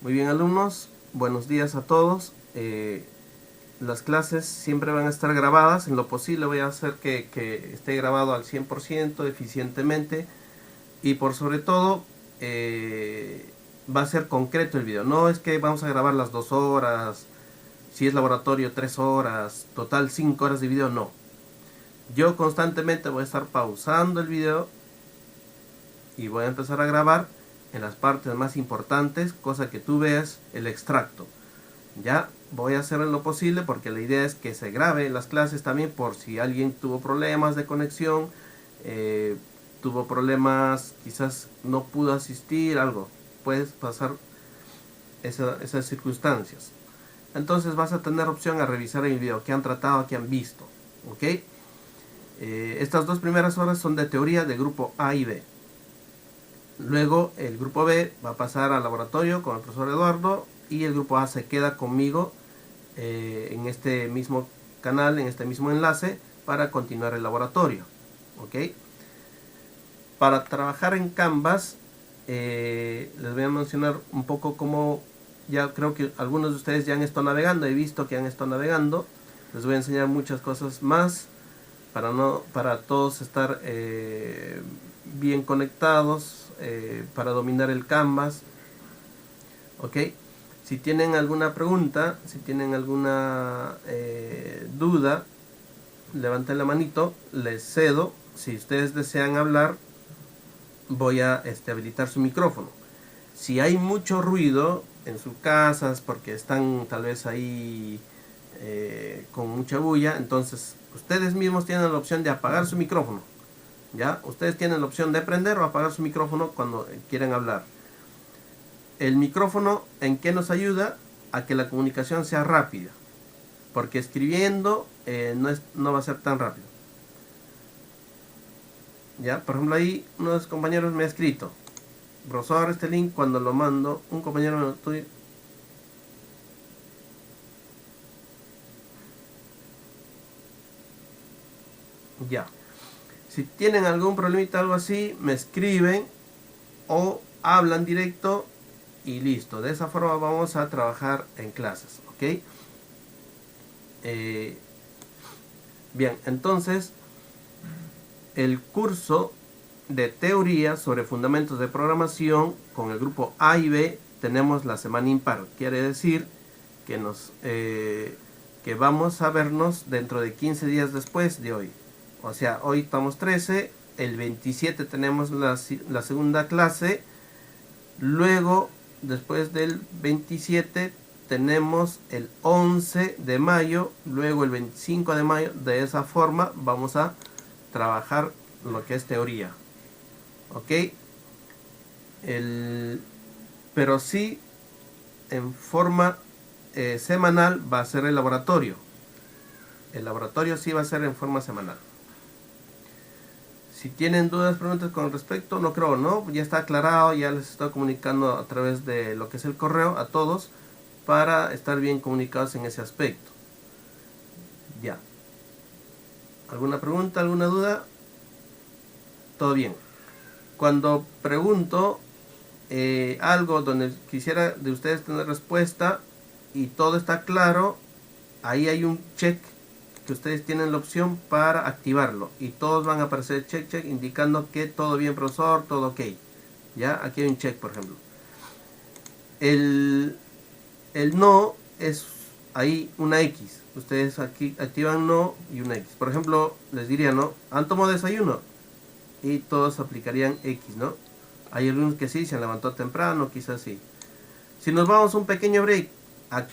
Muy bien, alumnos, buenos días a todos. Las clases siempre van a estar grabadas. En lo posible voy a hacer que esté grabado al 100% eficientemente, y por sobre todo va a ser concreto el video. No es que vamos a grabar las 2 horas, si es laboratorio 3 horas, total 5 horas de video, no. Yo constantemente voy a estar pausando el video y voy a empezar a grabar en las partes más importantes, cosa que tú veas el extracto. Ya voy a hacer lo posible porque la idea es que se grabe las clases también, por si alguien tuvo problemas de conexión, tuvo problemas, quizás no pudo asistir, algo. Puedes pasar esas circunstancias. Entonces vas a tener opción a revisar el video que han tratado, que han visto. ¿Ok? Estas 2 primeras horas son de teoría de grupo A y B. Luego el grupo B va a pasar al laboratorio con el profesor Eduardo, y el grupo A se queda conmigo en este mismo canal, en este mismo enlace, para continuar el laboratorio. ¿Ok? Para trabajar en Canvas, les voy a mencionar un poco cómo. Ya creo que algunos de ustedes ya han estado navegando, he visto que han estado navegando. Les voy a enseñar muchas cosas más para todos estar bien conectados, para dominar el Canvas. ¿Ok? Si tienen alguna pregunta, si tienen alguna duda, levanten la manito, les cedo. Si ustedes desean hablar, voy a habilitar su micrófono. Si hay mucho ruido en sus casas, porque están tal vez ahí con mucha bulla, entonces ustedes mismos tienen la opción de apagar su micrófono. ¿Ya? Ustedes tienen la opción de prender o apagar su micrófono cuando quieren hablar. El micrófono, ¿en qué nos ayuda? A que la comunicación sea rápida, porque escribiendo no va a ser tan rápido. Ya, por ejemplo, ahí uno de los compañeros me ha escrito: profesor, este link cuando lo mando, un compañero me lo estoy. Ya. Si tienen algún problemita, algo así, me escriben o hablan directo y listo. De esa forma vamos a trabajar en clases, ¿ok? Bien, entonces el curso de teoría sobre fundamentos de programación con el grupo A y B tenemos la semana impar. Quiere decir que vamos a vernos dentro de 15 días después de hoy. O sea, hoy estamos 13, el 27 tenemos la segunda clase. Luego, después del 27, tenemos el 11 de mayo, luego el 25 de mayo. De esa forma vamos a trabajar lo que es teoría. ¿Ok? Pero sí, en forma semanal va a ser el laboratorio. El laboratorio sí va a ser en forma semanal. Si tienen dudas, preguntas con respecto, no creo, ¿no? Ya está aclarado, ya les estoy comunicando a través de lo que es el correo a todos, para estar bien comunicados en ese aspecto. Ya. ¿Alguna pregunta, alguna duda? Todo bien. Cuando pregunto algo donde quisiera de ustedes tener respuesta y todo está claro, ahí hay un check que ustedes tienen la opción para activarlo, y todos van a aparecer check indicando que todo bien, profesor, todo ok. Ya, aquí hay un check, por ejemplo. El no es ahí una X. Ustedes aquí activan no y una X. Por ejemplo, les diría, ¿no? ¿Han tomado desayuno? Y todos aplicarían X, ¿no? Hay algunos que sí, se han levantado temprano, quizás sí. Si nos vamos a un pequeño break,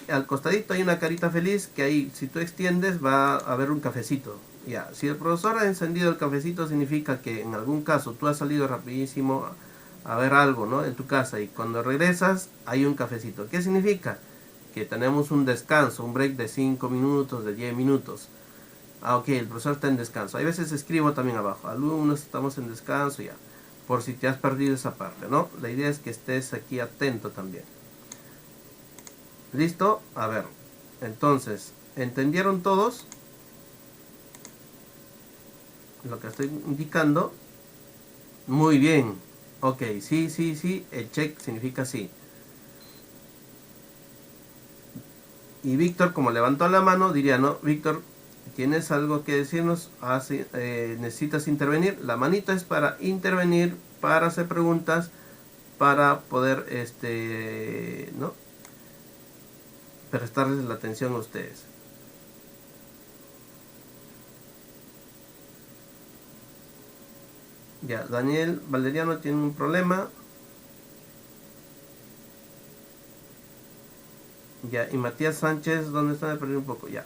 al costadito hay una carita feliz, que ahí, si tú extiendes, va a haber un cafecito. Ya, si el profesor ha encendido el cafecito, significa que en algún caso tú has salido rapidísimo a ver algo, ¿no? En tu casa, y cuando regresas hay un cafecito. ¿Qué significa? Que tenemos un descanso, un break de 5 minutos, de 10 minutos. Ok, el profesor está en descanso. Hay veces escribo también abajo: alumnos, estamos en descanso, ya. Por si te has perdido esa parte, ¿no? La idea es que estés aquí atento también. ¿Listo? A ver. Entonces, ¿entendieron todos lo que estoy indicando? Muy bien. Ok, sí, el check significa sí. Y Víctor, como levantó la mano, diría, no, Víctor, ¿tienes algo que decirnos? ¿Necesitas intervenir? La manita es para intervenir, para hacer preguntas, para poder, ¿no?, prestarles la atención a ustedes. Ya, Daniel Valeriano tiene un problema. Ya, y Matías Sánchez, ¿dónde está? Me perdí un poco, ya.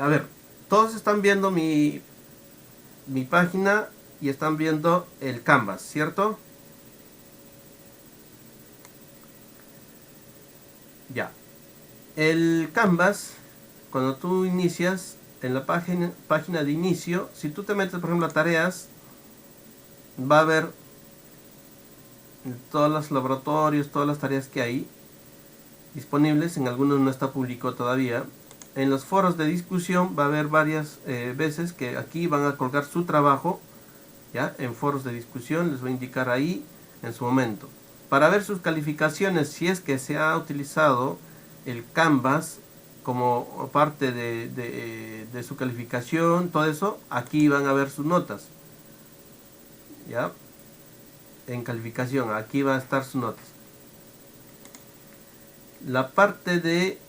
A ver, todos están viendo mi página y están viendo el Canvas, ¿cierto? Ya. El Canvas, cuando tú inicias en la página de inicio, si tú te metes, por ejemplo, a tareas, va a ver todos los laboratorios, todas las tareas que hay disponibles. En algunos no está publicado todavía. En los foros de discusión va a haber varias veces que aquí van a colgar su trabajo, ya, en foros de discusión, les voy a indicar ahí en su momento. Para ver sus calificaciones, si es que se ha utilizado el Canvas como parte de su calificación, todo eso, aquí van a ver sus notas, ya, en calificación, aquí va a estar sus notas. La parte de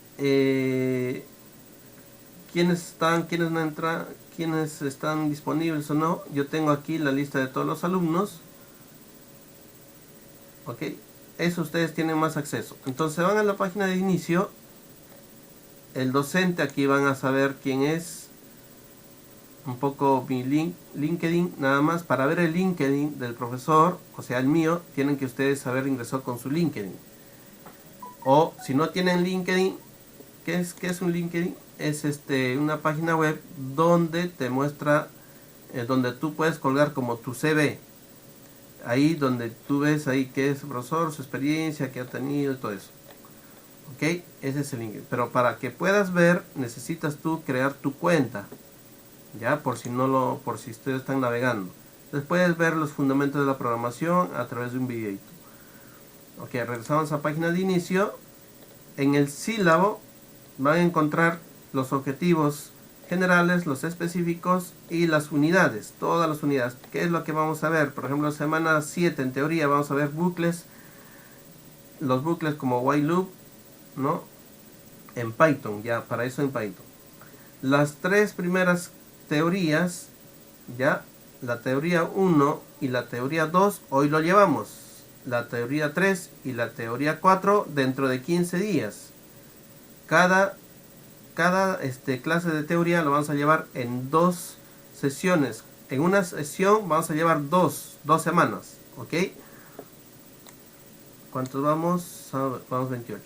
quiénes no entran, quiénes están disponibles o no, yo tengo aquí la lista de todos los alumnos. Ok, eso ustedes tienen más acceso. Entonces van a la página de inicio, el docente, aquí van a saber quién es, un poco mi LinkedIn, nada más. Para ver el LinkedIn del profesor, o sea el mío, tienen que ustedes haber ingresado con su LinkedIn. O si no tienen LinkedIn, ¿qué es un LinkedIn? Es una página web donde te muestra, donde tú puedes colgar como tu CV. Ahí donde tú ves ahí qué es el profesor, su experiencia, qué ha tenido y todo eso. Ok, ese es el link. Pero para que puedas ver, necesitas tú crear tu cuenta. Ya, por si ustedes están navegando. Entonces puedes ver los fundamentos de la programación a través de un videito. Ok, regresamos a la página de inicio. En el sílabo van a encontrar los objetivos generales, los específicos y las unidades, todas las unidades. ¿Qué es lo que vamos a ver? Por ejemplo, semana 7 en teoría vamos a ver bucles, los bucles como while loop, ¿no?, en Python, ya, para eso en Python. Las tres primeras teorías, ya, la teoría 1 y la teoría 2, hoy lo llevamos. La teoría 3 y la teoría 4 dentro de 15 días. Cada clase de teoría lo vamos a llevar en 2 sesiones. En una sesión vamos a llevar 2 semanas, ¿ok? ¿Cuántos vamos? Vamos 28.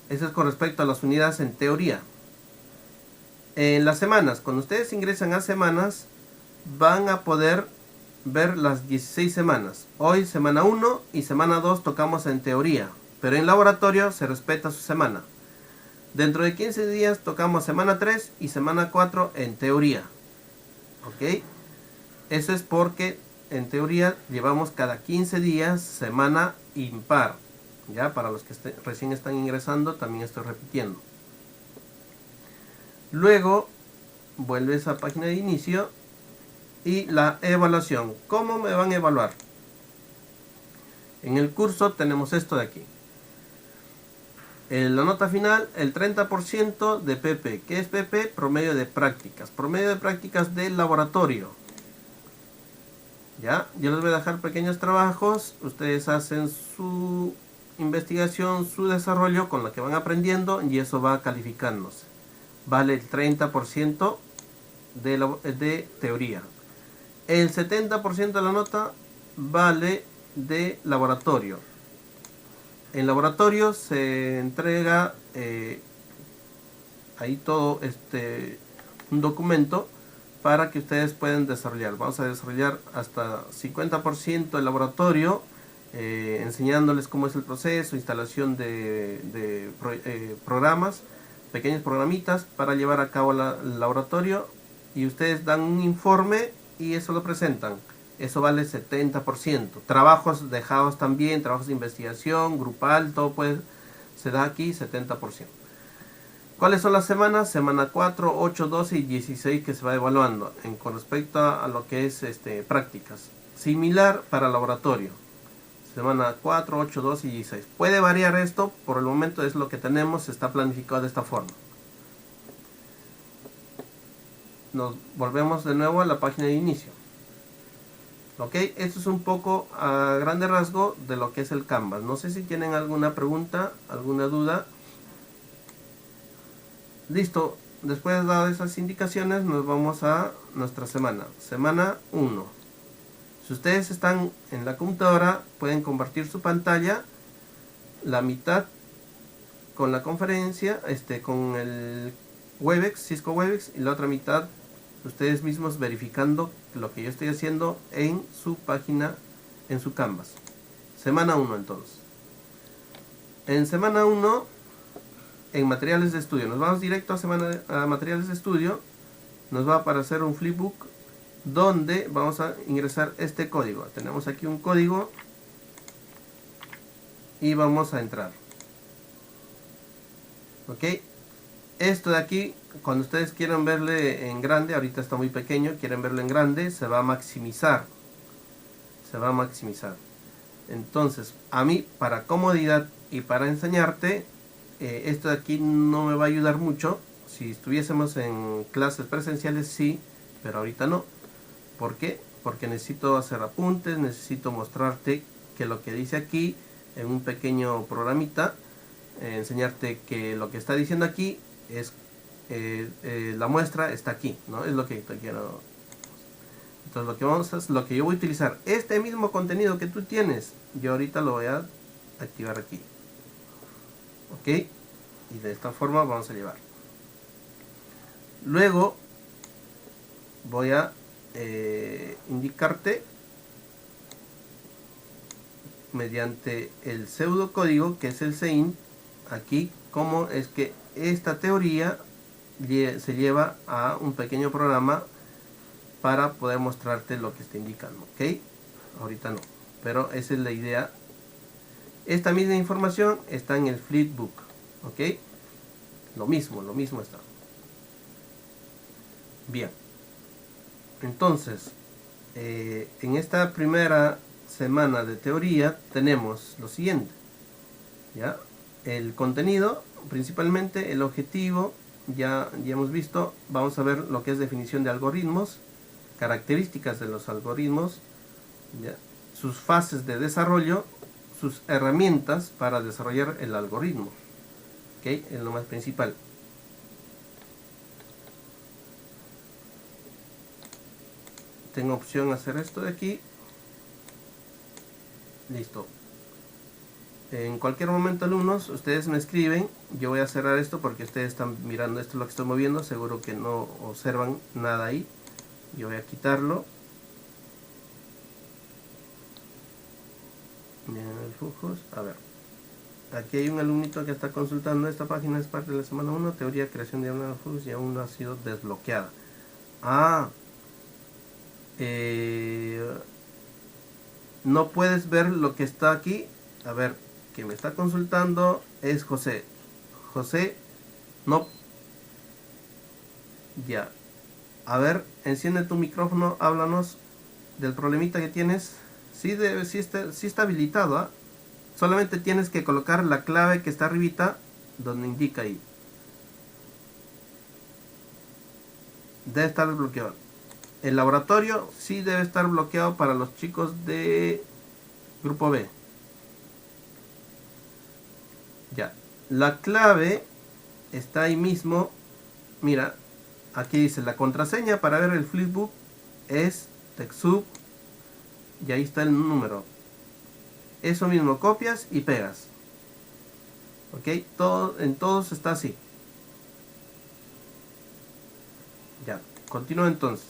Eso es con respecto a las unidades en teoría. En las semanas, cuando ustedes ingresan a semanas, van a poder ver las 16 semanas. Hoy semana 1 y semana 2 tocamos en teoría, pero en laboratorio se respeta su semana. Dentro de 15 días tocamos semana 3 y semana 4 en teoría. ¿Ok? Eso es porque en teoría llevamos cada 15 días semana impar. Ya, para los que recién están ingresando, también estoy repitiendo. Luego vuelves a la página de inicio y la evaluación. ¿Cómo me van a evaluar? En el curso tenemos esto de aquí. La nota final, el 30% de PP. ¿Qué es PP? Promedio de prácticas. Promedio de prácticas del laboratorio. Ya, yo les voy a dejar pequeños trabajos. Ustedes hacen su investigación, su desarrollo con lo que van aprendiendo y eso va calificándose. Vale el 30% de teoría. El 70% de la nota vale de laboratorio. En laboratorio se entrega ahí todo un documento para que ustedes puedan desarrollar. Vamos a desarrollar hasta 50% del laboratorio, enseñándoles cómo es el proceso, instalación de programas, pequeños programitas para llevar a cabo el laboratorio, y ustedes dan un informe y eso lo presentan. eso vale 70%. Trabajos dejados también, trabajos de investigación, grupal, todo se da aquí 70%. ¿Cuáles son las semanas? Semana 4, 8, 12 y 16 que se va evaluando con respecto a lo que es prácticas. Similar para laboratorio. Semana 4, 8, 12 y 16. Puede variar esto, por el momento es lo que tenemos, está planificado de esta forma. Nos volvemos de nuevo a la página de inicio. Ok, esto es un poco a grande rasgo de lo que es el Canvas. No sé si tienen alguna pregunta, alguna duda. Listo, después de dar esas indicaciones nos vamos a nuestra semana. Semana 1. Si ustedes están en la computadora, pueden compartir su pantalla, la mitad con la conferencia, con el Webex, Cisco Webex, y la otra mitad ustedes mismos verificando lo que yo estoy haciendo en su página, en su Canvas. Semana 1 entonces. En semana 1, en materiales de estudio, nos vamos directo a materiales de estudio, nos va a aparecer un flipbook donde vamos a ingresar este código. Tenemos aquí un código y vamos a entrar. Ok, esto de aquí, cuando ustedes quieran verle en grande, ahorita está muy pequeño, quieren verlo en grande, se va a maximizar. Se va a maximizar. Entonces, a mí, para comodidad y para enseñarte, esto de aquí no me va a ayudar mucho. Si estuviésemos en clases presenciales, sí, pero ahorita no. ¿Por qué? Porque necesito hacer apuntes, necesito mostrarte que lo que dice aquí en un pequeño programita, enseñarte que lo que está diciendo aquí es la muestra está aquí, ¿no? Es lo que te quiero. Entonces lo que yo voy a utilizar, este mismo contenido que tú tienes, yo ahorita lo voy a activar aquí. Ok, y de esta forma vamos a llevar. Luego voy a indicarte mediante el pseudocódigo que es el SEIN aquí cómo es que esta teoría se lleva a un pequeño programa para poder mostrarte lo que está indicando. Ok, ahorita no, pero esa es la idea. Esta misma información está en el flipbook. Ok, lo mismo está. Bien, entonces en esta primera semana de teoría tenemos lo siguiente, ¿ya? El contenido, principalmente el objetivo, ya hemos visto. Vamos a ver lo que es definición de algoritmos, características de los algoritmos, ¿ya? Sus fases de desarrollo, sus herramientas para desarrollar el algoritmo. ¿Ok? Es lo más principal. Tengo opción a hacer esto de aquí. Listo. En cualquier momento, alumnos, ustedes me escriben. Yo voy a cerrar esto porque ustedes están mirando esto, lo que estoy moviendo. Seguro que no observan nada ahí. Yo voy a quitarlo. Miren el flujos. A ver. Aquí hay un alumnito que está consultando. Esta página es parte de la semana 1. Teoría de creación de flujos y aún no ha sido desbloqueada. No puedes ver lo que está aquí. A ver, quien me está consultando es José. José, no. Ya. A ver, enciende tu micrófono, háblanos del problemita que tienes. Sí, sí está habilitado, ¿eh? Solamente tienes que colocar la clave que está arribita, donde indica ahí. Debe estar desbloqueado. El laboratorio sí debe estar bloqueado para los chicos de grupo B. Ya. La clave está ahí mismo. Mira, aquí dice la contraseña para ver el flipbook es TechSoup. Y ahí está el número. Eso mismo copias y pegas. Ok, en todos está así. Ya, continúa entonces.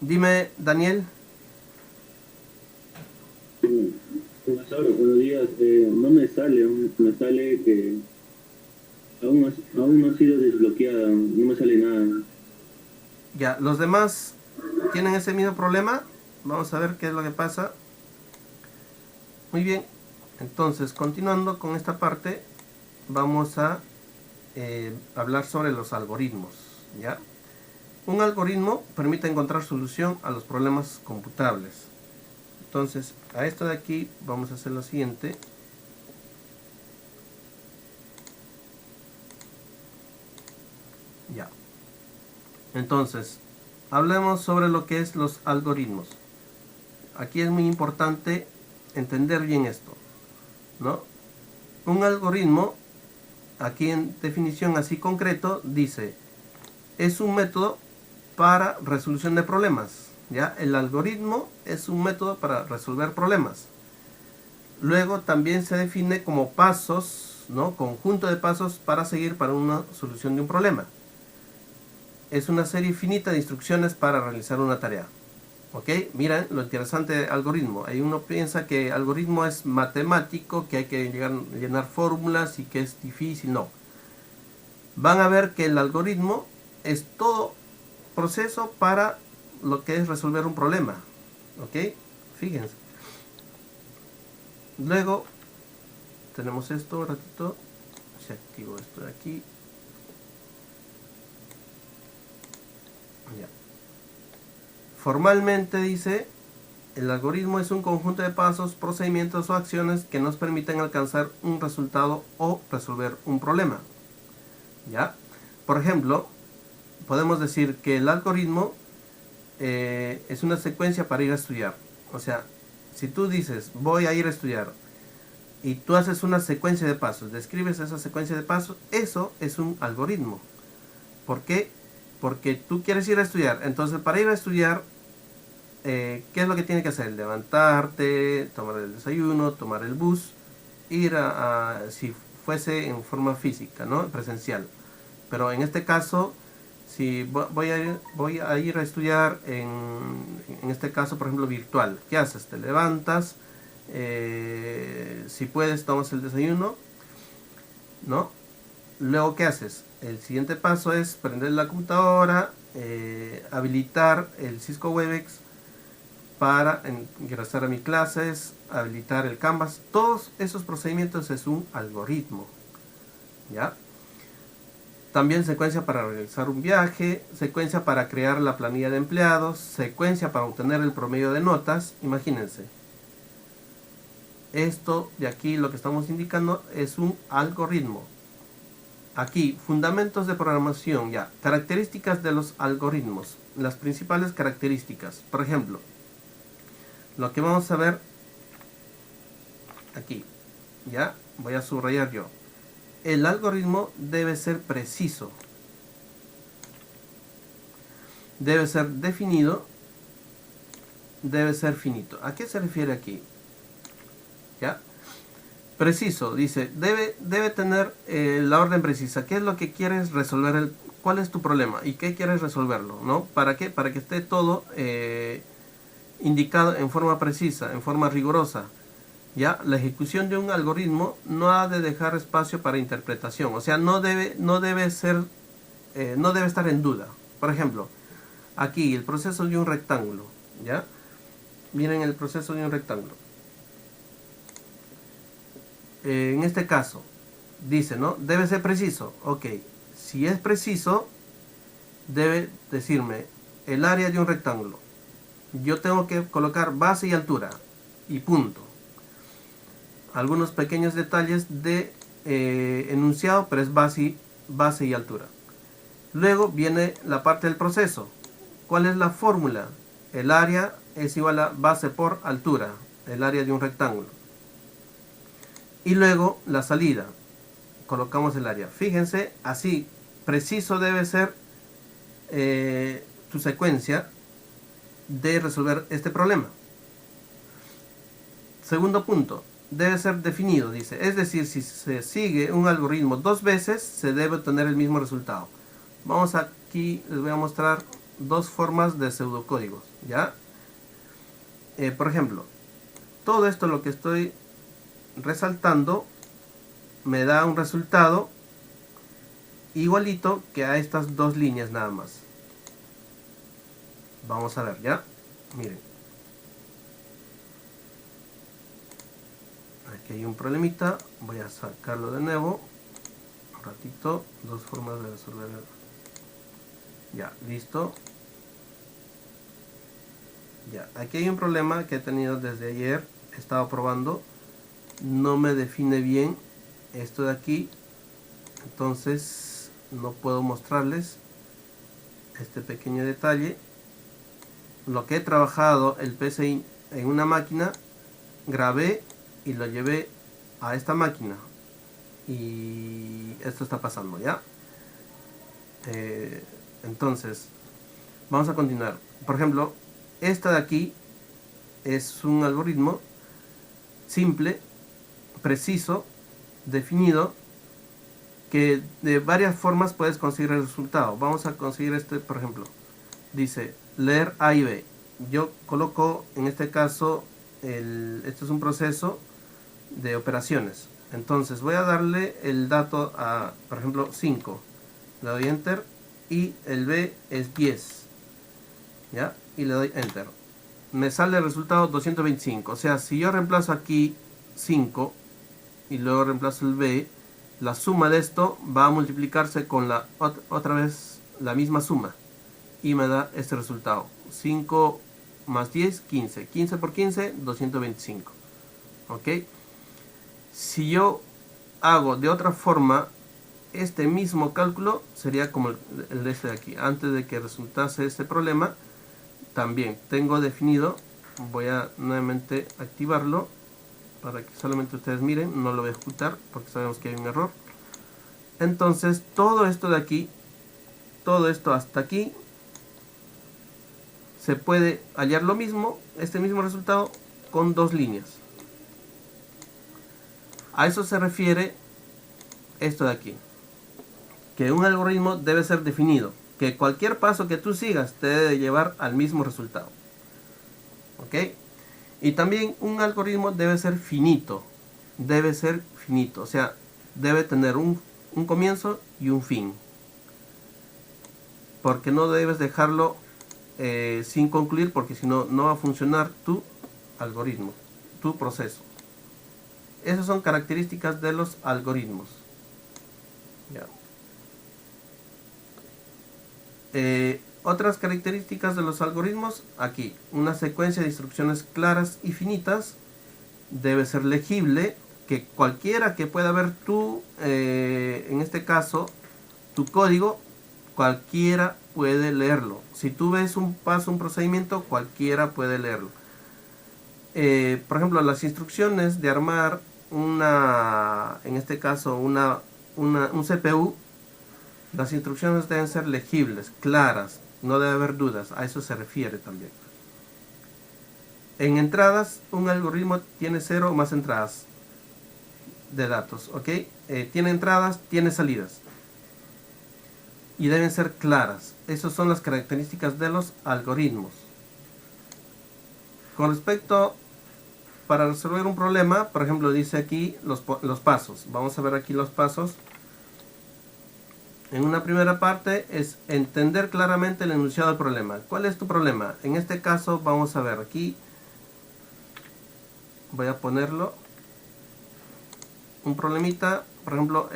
Dime, Daniel. Profesor, buenos días. No me sale que aún no ha sido desbloqueada, no me sale nada. Ya, los demás tienen ese mismo problema. Vamos a ver qué es lo que pasa. Muy bien, entonces continuando con esta parte, vamos a hablar sobre los algoritmos. ¿Ya? Un algoritmo permite encontrar solución a los problemas computables. Entonces, a esto de aquí vamos a hacer lo siguiente. Ya. Entonces, hablemos sobre lo que es los algoritmos. Aquí es muy importante entender bien esto, ¿no? Un algoritmo, aquí en definición así concreto, dice, es un método para resolución de problemas. ¿Ya? El algoritmo es un método para resolver problemas. Luego también se define como pasos, ¿no? Conjunto de pasos para seguir para una solución de un problema. Es una serie finita de instrucciones para realizar una tarea. ¿Ok? Miren lo interesante del algoritmo. Ahí uno piensa que el algoritmo es matemático, que hay que llenar fórmulas y que es difícil. No. Van a ver que el algoritmo es todo proceso para lo que es resolver un problema. ¿Ok? Fíjense. Luego tenemos esto un ratito. Se activó esto de aquí. Ya. Formalmente dice, el algoritmo es un conjunto de pasos, procedimientos o acciones que nos permiten alcanzar un resultado o resolver un problema. ¿Ya? Por ejemplo, podemos decir que el algoritmo es una secuencia para ir a estudiar. O sea, si tú dices, voy a ir a estudiar, y tú haces una secuencia de pasos, describes esa secuencia de pasos, eso es un algoritmo. ¿Por qué? Porque tú quieres ir a estudiar. Entonces, para ir a estudiar, ¿qué es lo que tienes que hacer? Levantarte, tomar el desayuno, tomar el bus, ir si fuese en forma física, ¿no? Presencial. Pero en este caso, si voy a ir a estudiar en este caso, por ejemplo, virtual, ¿qué haces? Te levantas, si puedes, tomas el desayuno, ¿no? Luego, ¿qué haces? El siguiente paso es prender la computadora, habilitar el Cisco Webex para ingresar a mis clases, habilitar el Canvas. Todos esos procedimientos es un algoritmo. ¿Ya? También secuencia para realizar un viaje, secuencia para crear la planilla de empleados, secuencia para obtener el promedio de notas. Imagínense. Esto de aquí lo que estamos indicando es un algoritmo. Aquí, fundamentos de programación, ya. Características de los algoritmos. Las principales características. Por ejemplo, lo que vamos a ver aquí, ya. Voy a subrayar yo. El algoritmo debe ser preciso. Debe ser definido. Debe ser finito. ¿A qué se refiere aquí? ¿Ya? Preciso, dice, debe tener la orden precisa. ¿Qué es lo que quieres resolver? ¿Cuál es tu problema? ¿Y qué quieres resolverlo? ¿No? ¿Para qué? Para que esté todo indicado en forma precisa, en forma rigurosa. ¿Ya? La ejecución de un algoritmo no ha de dejar espacio para interpretación. O sea, no debe estar en duda. Por ejemplo, aquí el proceso de un rectángulo. ¿Ya? Miren el proceso de un rectángulo. En este caso, dice, ¿no? Debe ser preciso. Ok, si es preciso, debe decirme el área de un rectángulo. Yo tengo que colocar base y altura. Y punto. Algunos pequeños detalles de enunciado, pero es base y altura. Luego viene la parte del proceso. ¿Cuál es la fórmula? El área es igual a base por altura, el área de un rectángulo. Y luego la salida. Colocamos el área. Fíjense, así preciso debe ser tu secuencia de resolver este problema. Segundo punto, debe ser definido, dice. Es decir, si se sigue un algoritmo 2 veces, se debe obtener el mismo resultado. Vamos aquí, les voy a mostrar 2 formas de pseudocódigos, ¿ya? Por ejemplo, todo esto lo que estoy resaltando me da un resultado igualito que a estas 2 líneas nada más. Vamos a ver, ¿ya? Miren. Aquí hay un problemita. Voy a sacarlo de nuevo. Un ratito. Dos formas de resolver. Ya, listo. Ya, aquí hay un problema que he tenido desde ayer. He estado probando. No me define bien esto de aquí. Entonces no puedo mostrarles este pequeño detalle. Lo que he trabajado el PCI en una máquina, grabé y lo llevé a esta máquina. Y esto está pasando, ¿ya? Entonces, vamos a continuar. Por ejemplo, esta de aquí es un algoritmo simple, preciso, definido, que de varias formas puedes conseguir el resultado. Vamos a conseguir este, por ejemplo. Dice leer A y B. Yo coloco en este caso, esto es un proceso de operaciones. Entonces voy a darle el dato a, por ejemplo, 5. Le doy enter y el B es 10. ¿Ya? Y le doy enter. Me sale el resultado 225. O sea, si yo reemplazo aquí 5 y luego reemplazo el B, la suma de esto va a multiplicarse con la otra vez la misma suma. Y me da este resultado. 5 más 10, 15. 15 por 15, 225. ¿Ok? Si yo hago de otra forma este mismo cálculo, sería como el de este de aquí. Antes de que resultase este problema, también tengo definido. Voy a nuevamente activarlo para que solamente ustedes miren. No lo voy a ejecutar porque sabemos que hay un error. Entonces todo esto de aquí, todo esto hasta aquí, se puede hallar lo mismo, este mismo resultado, con dos líneas. A eso se refiere esto de aquí. Que un algoritmo debe ser definido. Que cualquier paso que tú sigas te debe llevar al mismo resultado. ¿Ok? Y también un algoritmo debe ser finito. Debe ser finito. O sea, debe tener un comienzo y un fin. Porque no debes dejarlo sin concluir, porque si no, no va a funcionar tu algoritmo, tu proceso. Esas son características de los algoritmos. Ya. Otras características de los algoritmos, aquí, una secuencia de instrucciones claras y finitas, debe ser legible, que cualquiera que pueda ver tu, en este caso, tu código, cualquiera puede leerlo. Si tú ves un paso, un procedimiento, cualquiera puede leerlo. Por ejemplo, las instrucciones de armar una, en este caso, un CPU, las instrucciones deben ser legibles, claras, no debe haber dudas, a eso se refiere también. En entradas, un algoritmo tiene 0 o más entradas de datos, ¿ok? Tiene entradas, tiene salidas. Y deben ser claras. Esas son las características de los algoritmos. Con respecto, para resolver un problema, por ejemplo, dice aquí los pasos. Vamos a ver aquí los pasos. En una primera parte es entender claramente el enunciado del problema. ¿Cuál es tu problema? En este caso vamos a ver aquí. Voy a ponerlo. Un problemita, por ejemplo,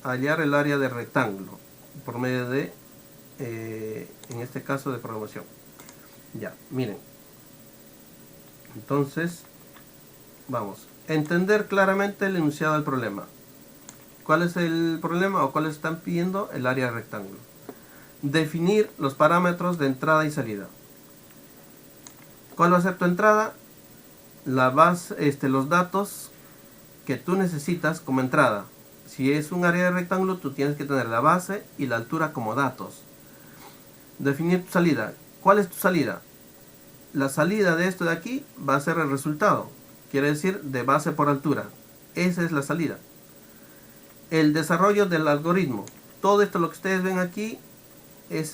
hallar el área de rectángulo por medio de, en este caso, de programación. Ya, miren. Entonces, vamos. Entender claramente el enunciado del problema. ¿Cuál es el problema o cuál están pidiendo? El área de rectángulo. Definir los parámetros de entrada y salida. ¿Cuál va a ser tu entrada? La base, los datos que tú necesitas como entrada. Si es un área de rectángulo, tú tienes que tener la base y la altura como datos. Definir tu salida. ¿Cuál es tu salida? La salida de esto de aquí va a ser el resultado. Quiere decir de base por altura. Esa es la salida. El desarrollo del algoritmo. Todo esto, lo que ustedes ven aquí, es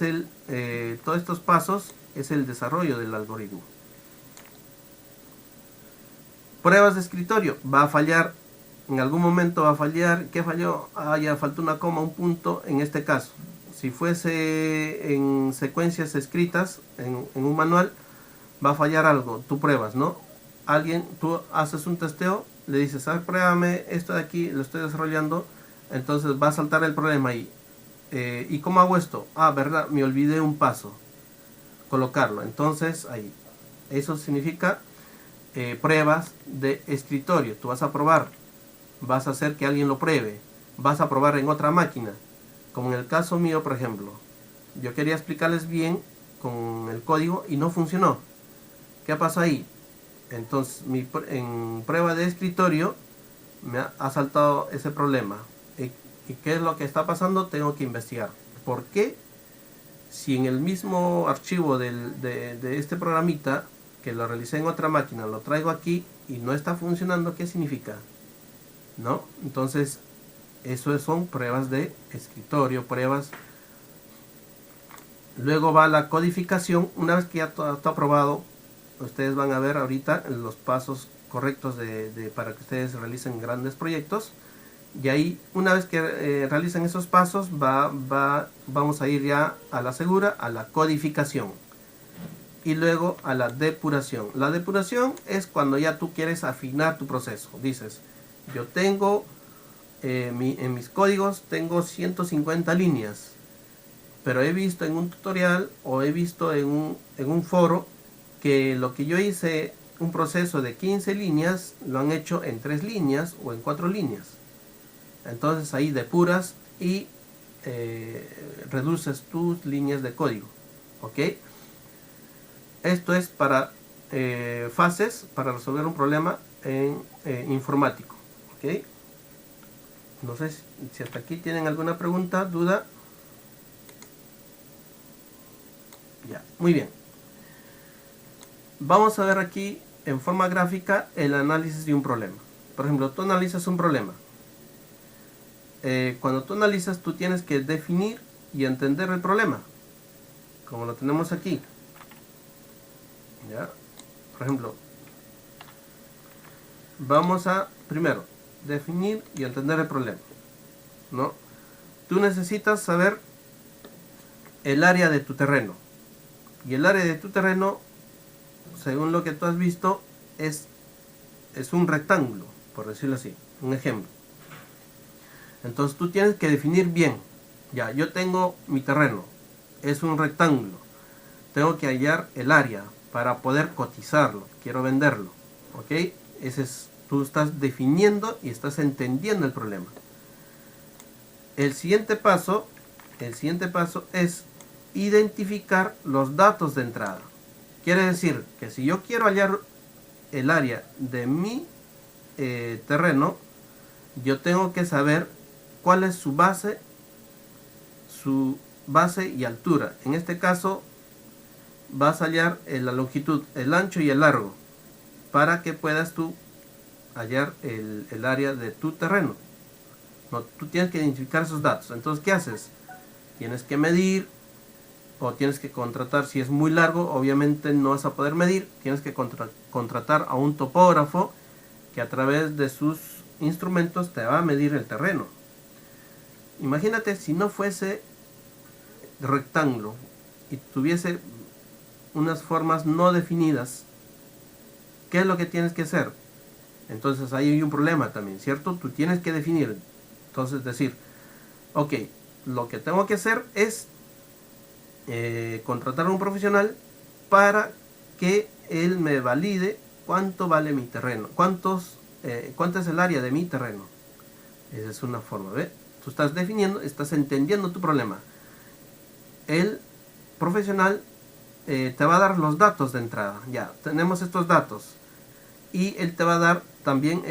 todos estos pasos es el desarrollo del algoritmo. Pruebas de escritorio. Va a fallar. En algún momento va a fallar. ¿Qué falló? Ah, ya faltó una coma, un punto en este caso. Si fuese en secuencias escritas en un manual, va a fallar algo. Tú pruebas, ¿no? Tú haces un testeo, le dices, ah, pruébame esto de aquí, lo estoy desarrollando, entonces va a saltar el problema ahí. ¿Y cómo hago esto? Ah, verdad, me olvidé un paso, colocarlo. Entonces ahí, eso significa pruebas de escritorio. Tú vas a probar, vas a hacer que alguien lo pruebe, vas a probar en otra máquina. Como en el caso mío, por ejemplo, yo quería explicarles bien con el código y no funcionó. ¿Qué pasó ahí? Entonces, en prueba de escritorio me ha saltado ese problema. ¿Y qué es lo que está pasando? Tengo que investigar. ¿Por qué? Si en el mismo archivo de este programita, que lo realicé en otra máquina, lo traigo aquí y no está funcionando, ¿qué significa? ¿No? Entonces, eso son pruebas de escritorio, pruebas. Luego va la codificación. Una vez que ya está aprobado, ustedes van a ver ahorita los pasos correctos para que ustedes realicen grandes proyectos. Y ahí, una vez que realicen esos pasos, vamos a ir ya a la segura, a la codificación. Y luego a la depuración. La depuración es cuando ya tú quieres afinar tu proceso. Dices, yo tengo, en mis códigos tengo 150 líneas. Pero he visto en un tutorial o he visto en un foro que lo que yo hice, un proceso de 15 líneas, lo han hecho en 3 líneas o en 4 líneas. Entonces ahí depuras y reduces tus líneas de código. ¿Ok? Esto es para fases, para resolver un problema en informático. ¿Ok? No sé si hasta aquí tienen alguna pregunta, duda. Ya, muy bien. Vamos a ver aquí en forma gráfica el análisis de un problema. Por ejemplo, tú analizas un problema. Cuando tú analizas, tú tienes que definir y entender el problema, como lo tenemos aquí. ¿Ya? Por ejemplo, vamos a primero definir y entender el problema, ¿no? Tú necesitas saber el área de tu terreno. Y el área de tu terreno, según lo que tú has visto, es un rectángulo, por decirlo así, un ejemplo. Entonces tú tienes que definir bien. Ya, yo tengo mi terreno, es un rectángulo. Tengo que hallar el área para poder cotizarlo, quiero venderlo. ¿Ok? Tú estás definiendo y estás entendiendo el problema. El siguiente paso es identificar los datos de entrada. Quiere decir que si yo quiero hallar el área de mi terreno, yo tengo que saber cuál es su base y altura. En este caso vas a hallar la longitud, el ancho y el largo, para que puedas tú hallar el área de tu terreno. No, tú tienes que identificar esos datos. Entonces, ¿qué haces? Tienes que medir o tienes que contratar. Si es muy largo, obviamente no vas a poder medir. Tienes que contratar a un topógrafo que a través de sus instrumentos te va a medir el terreno. Imagínate si no fuese rectángulo y tuviese unas formas no definidas. ¿Qué es lo que tienes que hacer? Entonces ahí hay un problema también, ¿cierto? Tú tienes que definir. Entonces decir, ok, lo que tengo que hacer es contratar a un profesional para que él me valide cuánto vale mi terreno, cuánto es el área de mi terreno. Esa es una forma, ¿ves? Tú estás definiendo, estás entendiendo tu problema. El profesional te va a dar los datos de entrada. Ya, tenemos estos datos. Y él te va a dar también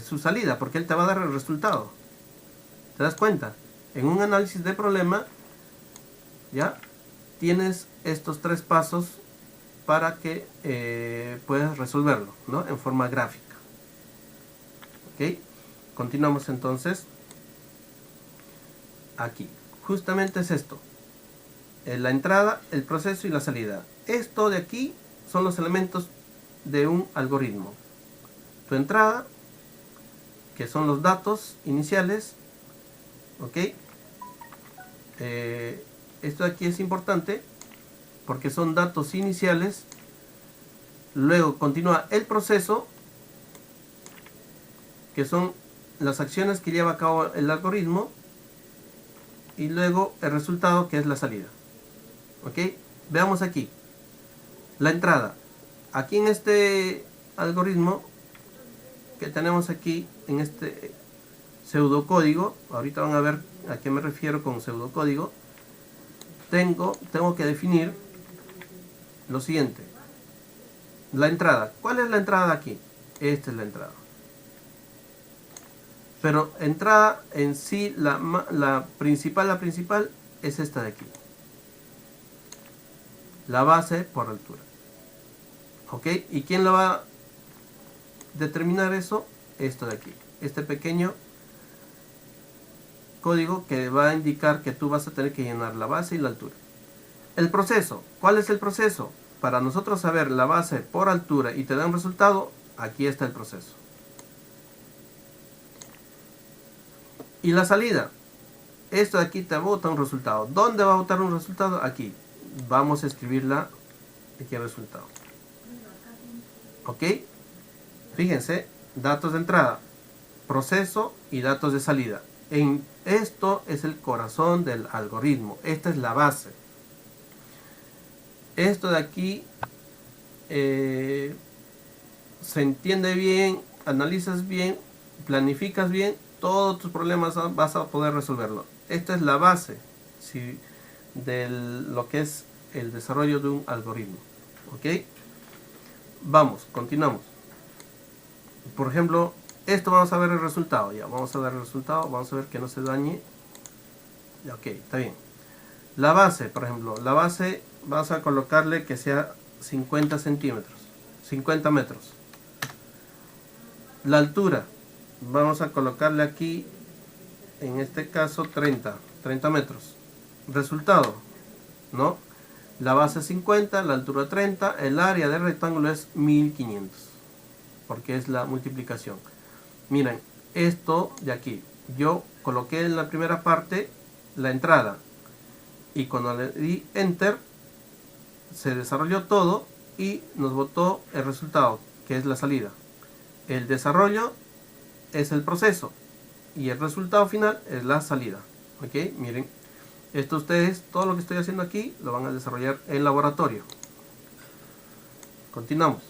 su salida, porque él te va a dar el resultado. ¿Te das cuenta? En un análisis de problema, ya tienes estos 3 pasos para que puedas resolverlo, ¿no? En forma gráfica. ¿Ok? Continuamos entonces. Aquí. Justamente es esto. La entrada, el proceso y la salida. Esto de aquí son los elementos de un algoritmo. Tu entrada, que son los datos iniciales, ¿ok? Esto de aquí es importante porque son datos iniciales. Luego continúa el proceso, que son las acciones que lleva a cabo el algoritmo, y luego el resultado, que es la salida. ¿Ok? Veamos aquí la entrada. Aquí en este algoritmo que tenemos aquí, en este pseudocódigo, ahorita van a ver a qué me refiero con pseudocódigo, tengo que definir lo siguiente. La entrada. ¿Cuál es la entrada aquí? Esta es la entrada. Pero entrada en sí, la principal es esta de aquí. La base por altura. ¿Ok? ¿Y quién lo va a determinar eso? Esto de aquí. Este pequeño código que va a indicar que tú vas a tener que llenar la base y la altura. El proceso. ¿Cuál es el proceso? Para nosotros saber la base por altura y te da un resultado, aquí está el proceso. Y la salida. Esto de aquí te bota un resultado. ¿Dónde va a botar un resultado? Aquí. Vamos a escribirla aquí el resultado. ¿Ok? Fíjense, datos de entrada, proceso y datos de salida. Esto es el corazón del algoritmo. Esta es la base. Esto de aquí se entiende bien, analizas bien, planificas bien, todos tus problemas vas a poder resolverlo. Esta es la base, ¿sí?, de lo que es el desarrollo de un algoritmo. ¿Ok? Vamos, continuamos. Por ejemplo, esto vamos a ver el resultado. Ya, vamos a ver el resultado, vamos a ver que no se dañe. Ya, ok, está bien. La base, por ejemplo, la base vas a colocarle que sea 50 centímetros, 50 metros. La altura, vamos a colocarle aquí, en este caso 30 metros. Resultado, ¿no? La base 50, la altura 30, el área del rectángulo es 1500, porque es la multiplicación. Miren, esto de aquí, yo coloqué en la primera parte la entrada, y cuando le di enter se desarrolló todo y nos botó el resultado, que es la salida. El desarrollo es el proceso y el resultado final es la salida. Ok, miren, esto ustedes, todo lo que estoy haciendo aquí lo van a desarrollar en laboratorio. Continuamos.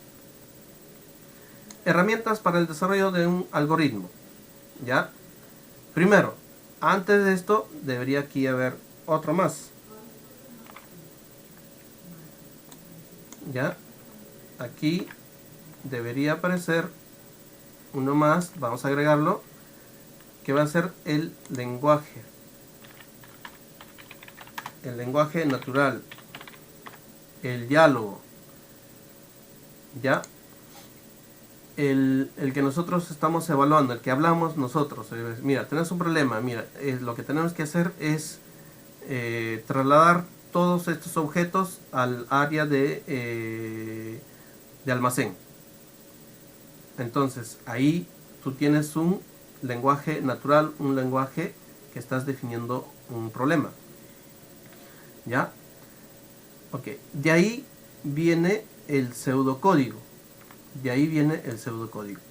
Herramientas para el desarrollo de un algoritmo. Ya, primero, antes de esto debería aquí haber otro más. Ya, aquí debería aparecer uno más, vamos a agregarlo, que va a ser el lenguaje natural, el diálogo, ya, el que nosotros estamos evaluando, el que hablamos nosotros. Mira, tenemos un problema, mira, lo que tenemos que hacer es trasladar todos estos objetos al área de almacén. Entonces ahí tú tienes un lenguaje natural, un lenguaje que estás definiendo un problema. ¿Ya? Ok, de ahí viene el pseudocódigo.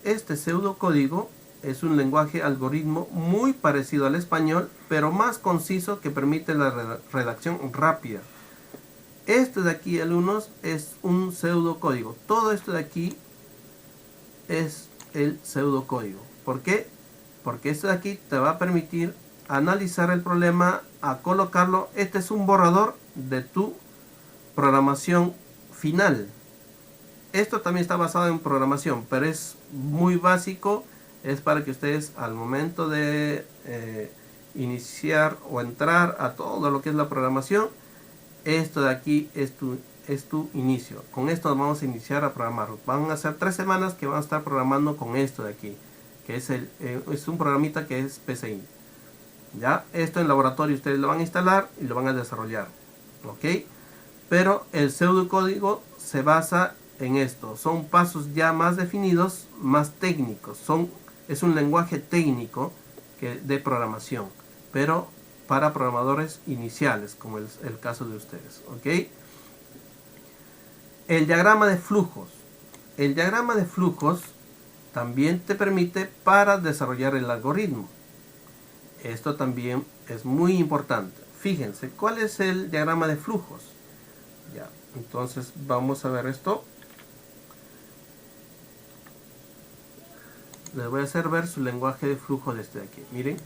Este pseudocódigo es un lenguaje algoritmo muy parecido al español, pero más conciso, que permite la redacción rápida. Este de aquí, alumnos, es un pseudocódigo. Todo esto de aquí es el pseudocódigo. ¿Por qué? Porque esto de aquí te va a permitir analizar el problema, a colocarlo. Este es un borrador de tu programación final. Esto también está basado en programación, pero es muy básico. Es para que ustedes, al momento de iniciar o entrar a todo lo que es la programación, esto de aquí es tu inicio. Con esto vamos a iniciar a programar. Van a ser 3 semanas que van a estar programando con esto de aquí, que es un programita que es PCI. Ya, esto en laboratorio ustedes lo van a instalar y lo van a desarrollar. Ok, pero el pseudocódigo se basa en esto. Son pasos ya más definidos, más técnicos. Es un lenguaje técnico de programación, pero para programadores iniciales, como el caso de ustedes, ¿ok? El diagrama de flujos. El diagrama de flujos también te permite para desarrollar el algoritmo. Esto también es muy importante. Fíjense, ¿cuál es el diagrama de flujos? Ya, entonces vamos a ver esto. Les voy a hacer ver su lenguaje de flujo desde aquí. Miren.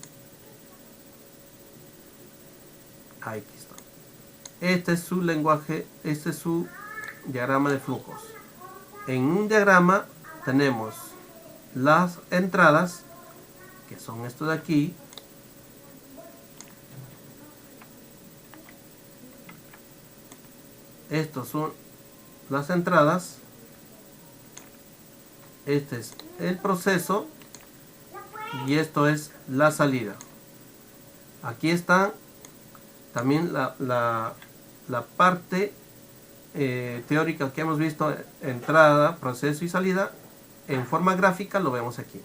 Aquí está. Este es su lenguaje, este es su diagrama de flujos. En un diagrama tenemos las entradas, que son esto de aquí. Estos son las entradas. Este es el proceso. Y esto es la salida. Aquí está también la parte teórica que hemos visto, entrada, proceso y salida. En forma gráfica lo vemos aquí.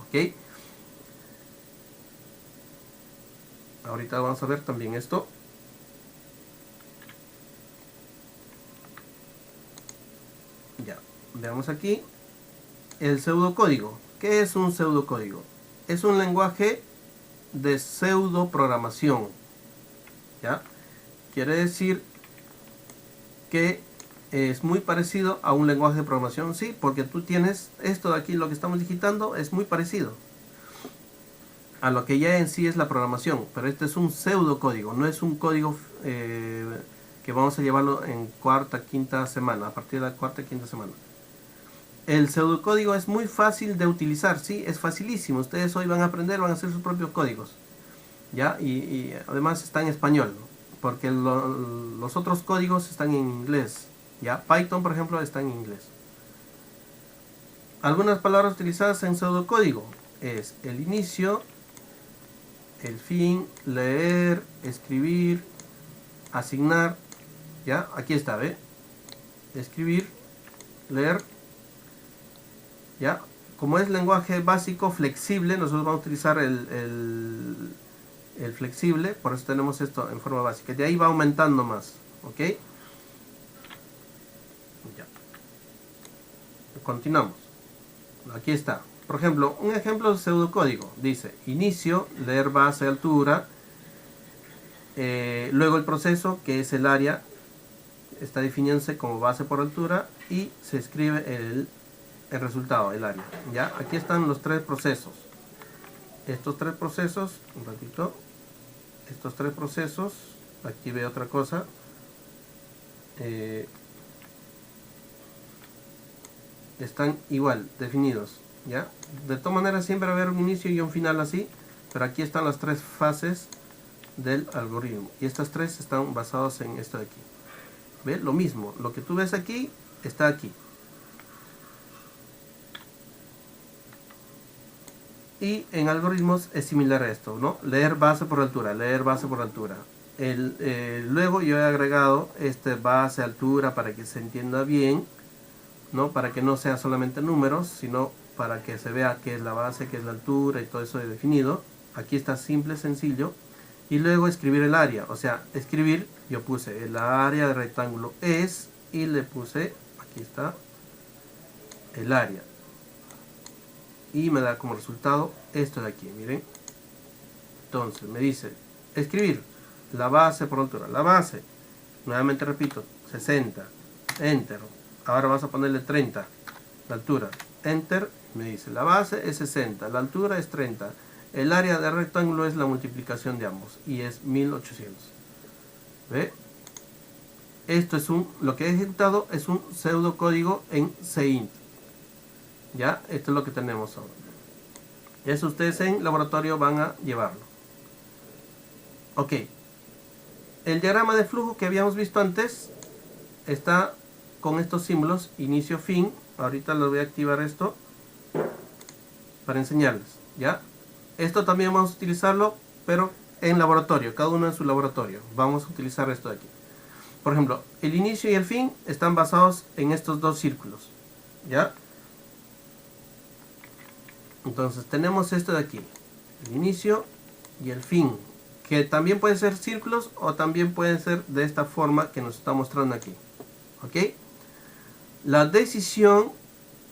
¿Ok? Ahorita vamos a ver también esto. Ya, veamos aquí el pseudocódigo. ¿Qué es un pseudocódigo? Es un lenguaje de pseudo programación. ¿Ya? Quiere decir que es muy parecido a un lenguaje de programación, sí, porque tú tienes esto de aquí, lo que estamos digitando, es muy parecido a lo que ya en sí es la programación, pero este es un pseudocódigo, no es un código que vamos a llevarlo en cuarta, quinta semana, a partir de la cuarta, quinta semana. El pseudocódigo es muy fácil de utilizar, sí, es facilísimo. Ustedes hoy van a aprender, van a hacer sus propios códigos, ¿ya? Y además está en español, ¿no? Porque los otros códigos están en inglés, ¿ya? Python, por ejemplo, está en inglés. Algunas palabras utilizadas en pseudocódigo es el inicio, el fin, leer, escribir, asignar, ¿ya? Aquí está, ¿ve? Escribir, leer, ¿ya? Como es lenguaje básico flexible, nosotros vamos a utilizar el flexible, por eso tenemos esto en forma básica. De ahí va aumentando más, ¿ok? Ya. Continuamos. Aquí está. Por ejemplo, un ejemplo de pseudocódigo. Dice, inicio, leer base, altura. Luego el proceso, que es el área, está definiéndose como base por altura. Y se escribe el resultado, el área. ¿Ya? Aquí están los tres procesos. Estos tres procesos, un ratito. Estos tres procesos, aquí veo otra cosa. Están igual, definidos, ¿ya? De todas maneras siempre va a haber un inicio y un final así, pero aquí están las tres fases del algoritmo. Y estas tres están basadas en esto de aquí. ¿Ve? Lo mismo, lo que tú ves aquí, está aquí. Y en algoritmos es similar a esto, ¿no? Leer base por altura, leer base por altura. Luego yo he agregado este base, altura, para que se entienda bien, ¿no? Para que no sea solamente números, sino para que se vea qué es la base, qué es la altura y todo eso definido. Aquí está simple, sencillo. Y luego escribir el área, o sea, escribir, yo puse el área de rectángulo es, y le puse, aquí está, el área. Y me da como resultado esto de aquí, miren. Entonces me dice, escribir la base por altura, la base, nuevamente repito, 60, enter. Ahora vas a ponerle 30, la altura, enter, me dice, la base es 60, la altura es 30, el área del rectángulo es la multiplicación de ambos, y es 1800. ¿Ve? Esto es lo que he ejecutado es un pseudocódigo en Cint. Ya, esto es lo que tenemos ahora. Eso ustedes en laboratorio van a llevarlo. Ok. El diagrama de flujo que habíamos visto antes está con estos símbolos, inicio, fin. Ahorita les voy a activar esto para enseñarles, ¿ya? Esto también vamos a utilizarlo, pero en laboratorio, cada uno en su laboratorio. Vamos a utilizar esto de aquí. Por ejemplo, el inicio y el fin están basados en estos dos círculos, ¿ya? Entonces tenemos esto de aquí, el inicio y el fin, que también pueden ser círculos o también pueden ser de esta forma que nos está mostrando aquí. ¿Ok? La decisión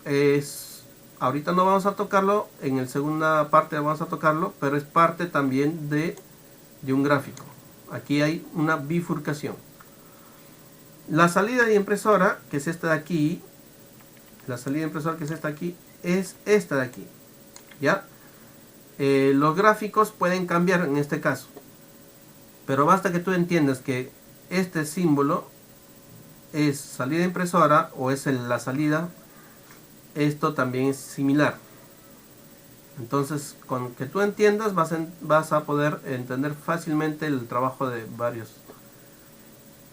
es, ahorita no vamos a tocarlo, en la segunda parte vamos a tocarlo, pero es parte también de un gráfico. Aquí hay una bifurcación. La salida de impresora, que es esta de aquí, la salida de impresora que es esta aquí, es esta de aquí. ¿Ya? Los gráficos pueden cambiar en este caso, pero basta que tú entiendas que este símbolo es salida impresora o es la salida. Esto también es similar. Entonces, con que tú entiendas vas a poder entender fácilmente el trabajo de varios.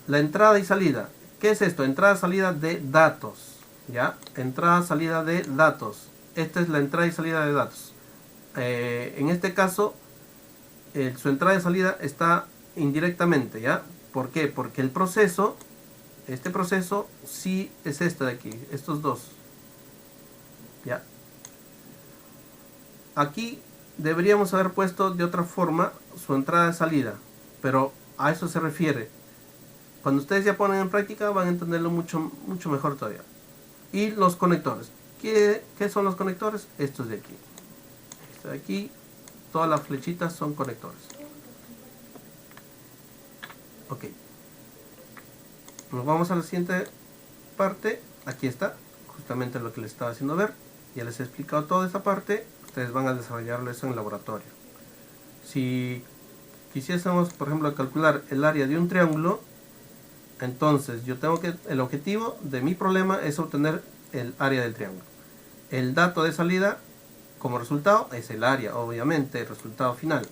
La entrada y salida. ¿Qué es esto? Entrada y salida de datos. ¿Ya? Entrada y salida de datos. Esta es la entrada y salida de datos. En este caso, su entrada y salida está indirectamente. ¿Ya? ¿Por qué? Porque el proceso, este proceso sí es este de aquí. Estos dos. ¿Ya? Aquí deberíamos haber puesto de otra forma su entrada y salida, pero a eso se refiere. Cuando ustedes ya ponen en práctica van a entenderlo mucho mejor todavía. Y los conectores. ¿Qué son los conectores? Estos de aquí. Este de aquí, todas las flechitas son conectores. Ok. Nos vamos a la siguiente parte. Aquí está, justamente lo que les estaba haciendo ver. Ya les he explicado toda esta parte. Ustedes van a desarrollarlo eso en laboratorio. Si quisiésemos, por ejemplo, calcular el área de un triángulo, entonces yo tengo que, el objetivo de mi problema es obtener el área del triángulo. El dato de salida como resultado es el área, obviamente, el resultado final.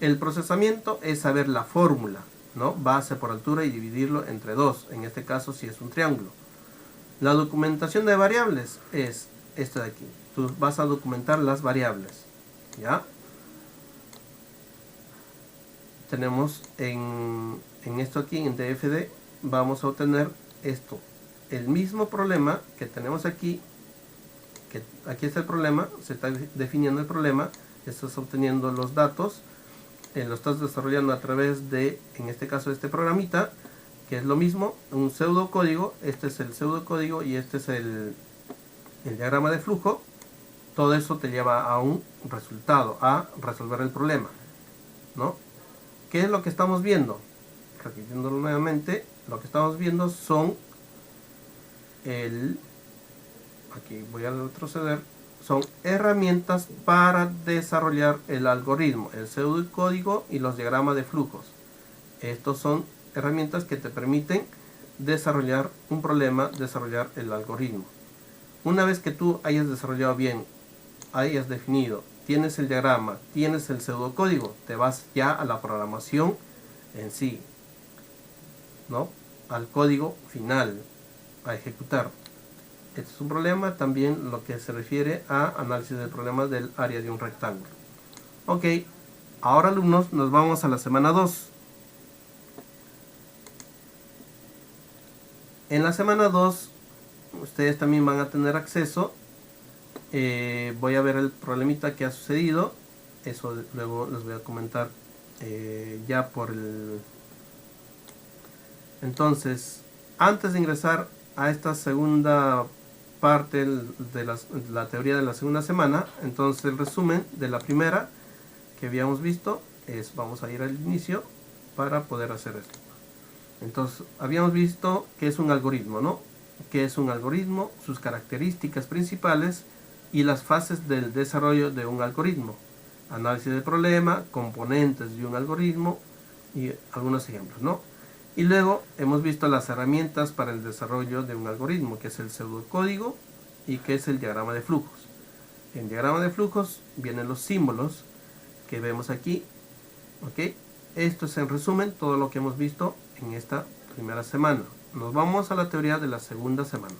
El procesamiento es saber la fórmula, ¿no? Base por altura y dividirlo entre 2, en este caso si es un triángulo. La documentación de variables es esta de aquí. Tú vas a documentar las variables, ¿ya? Tenemos en esto aquí, en DFD, vamos a obtener esto. El mismo problema que tenemos aquí, que aquí está el problema, se está definiendo el problema, estás obteniendo los datos, lo estás desarrollando a través de, en este caso, este programita, que es lo mismo, un pseudocódigo. Este es el pseudocódigo y este es el diagrama de flujo. Todo eso te lleva a un resultado, a resolver el problema, ¿no? ¿Qué es lo que estamos viendo? Repitiéndolo nuevamente, lo que estamos viendo son aquí voy a retroceder, son herramientas para desarrollar el algoritmo, el pseudocódigo y los diagramas de flujos. Estos son herramientas que te permiten desarrollar un problema, desarrollar el algoritmo. Una vez que tú hayas desarrollado bien, hayas definido, tienes el diagrama, tienes el pseudocódigo, te vas ya a la programación en sí, ¿no? Al código final, a ejecutar. Este es un problema, también lo que se refiere a análisis de problemas del área de un rectángulo. Ok, ahora alumnos, nos vamos a la semana 2. En la semana 2, ustedes también van a tener acceso. Voy a ver el problemita que ha sucedido. Eso luego les voy a comentar ya por el... Entonces, antes de ingresar a esta segunda parte de la teoría de la segunda semana, entonces el resumen de la primera que habíamos visto es, vamos a ir al inicio para poder hacer esto. Entonces, habíamos visto que es un algoritmo, ¿no? ¿Qué es un algoritmo? Sus características principales y las fases del desarrollo de un algoritmo. Análisis del problema, componentes de un algoritmo y algunos ejemplos, ¿no? Y luego hemos visto las herramientas para el desarrollo de un algoritmo, que es el pseudocódigo y que es el diagrama de flujos. En diagrama de flujos vienen los símbolos que vemos aquí, ¿ok? Esto es en resumen todo lo que hemos visto en esta primera semana. Nos vamos a la teoría de la segunda semana.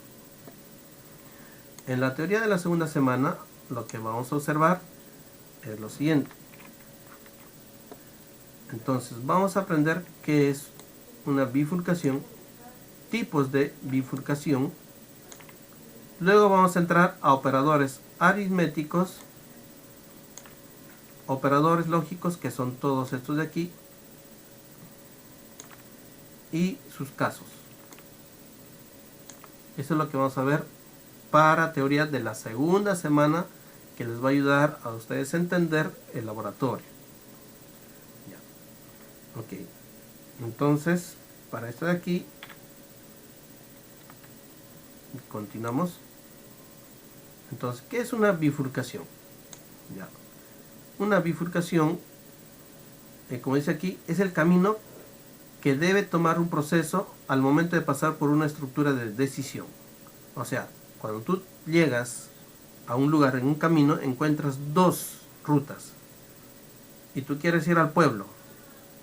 En la teoría de la segunda semana, lo que vamos a observar es lo siguiente. Entonces, vamos a aprender qué es una bifurcación, tipos de bifurcación. Luego vamos a entrar a operadores aritméticos, operadores lógicos, que son todos estos de aquí, y sus casos. Eso es lo que vamos a ver para teoría de la segunda semana, que les va a ayudar a ustedes a entender el laboratorio. Ya. Ok, entonces para esto de aquí continuamos. Entonces, ¿qué es una bifurcación? Ya. Una bifurcación, como dice aquí, es el camino que debe tomar un proceso al momento de pasar por una estructura de decisión. O sea, cuando tú llegas a un lugar en un camino, encuentras dos rutas y tú quieres ir al pueblo.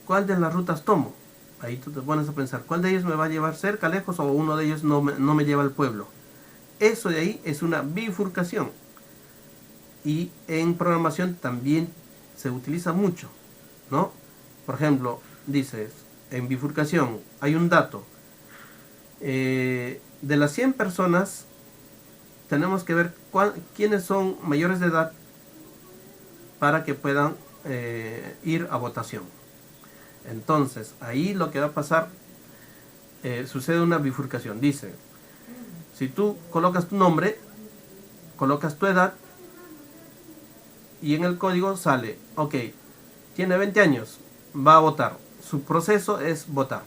¿Cuál de las rutas tomo? Ahí tú te pones a pensar, ¿cuál de ellos me va a llevar cerca, lejos, o uno de ellos no me lleva al pueblo? Eso de ahí es una bifurcación. Y en programación también se utiliza mucho, ¿no? Por ejemplo, dices, en bifurcación hay un dato. De las 100 personas, tenemos que ver quiénes son mayores de edad para que puedan ir a votación. Entonces, ahí lo que va a pasar, sucede una bifurcación. Dice, si tú colocas tu nombre, colocas tu edad, y en el código sale, ok, tiene 20 años, va a votar. Su proceso es votar.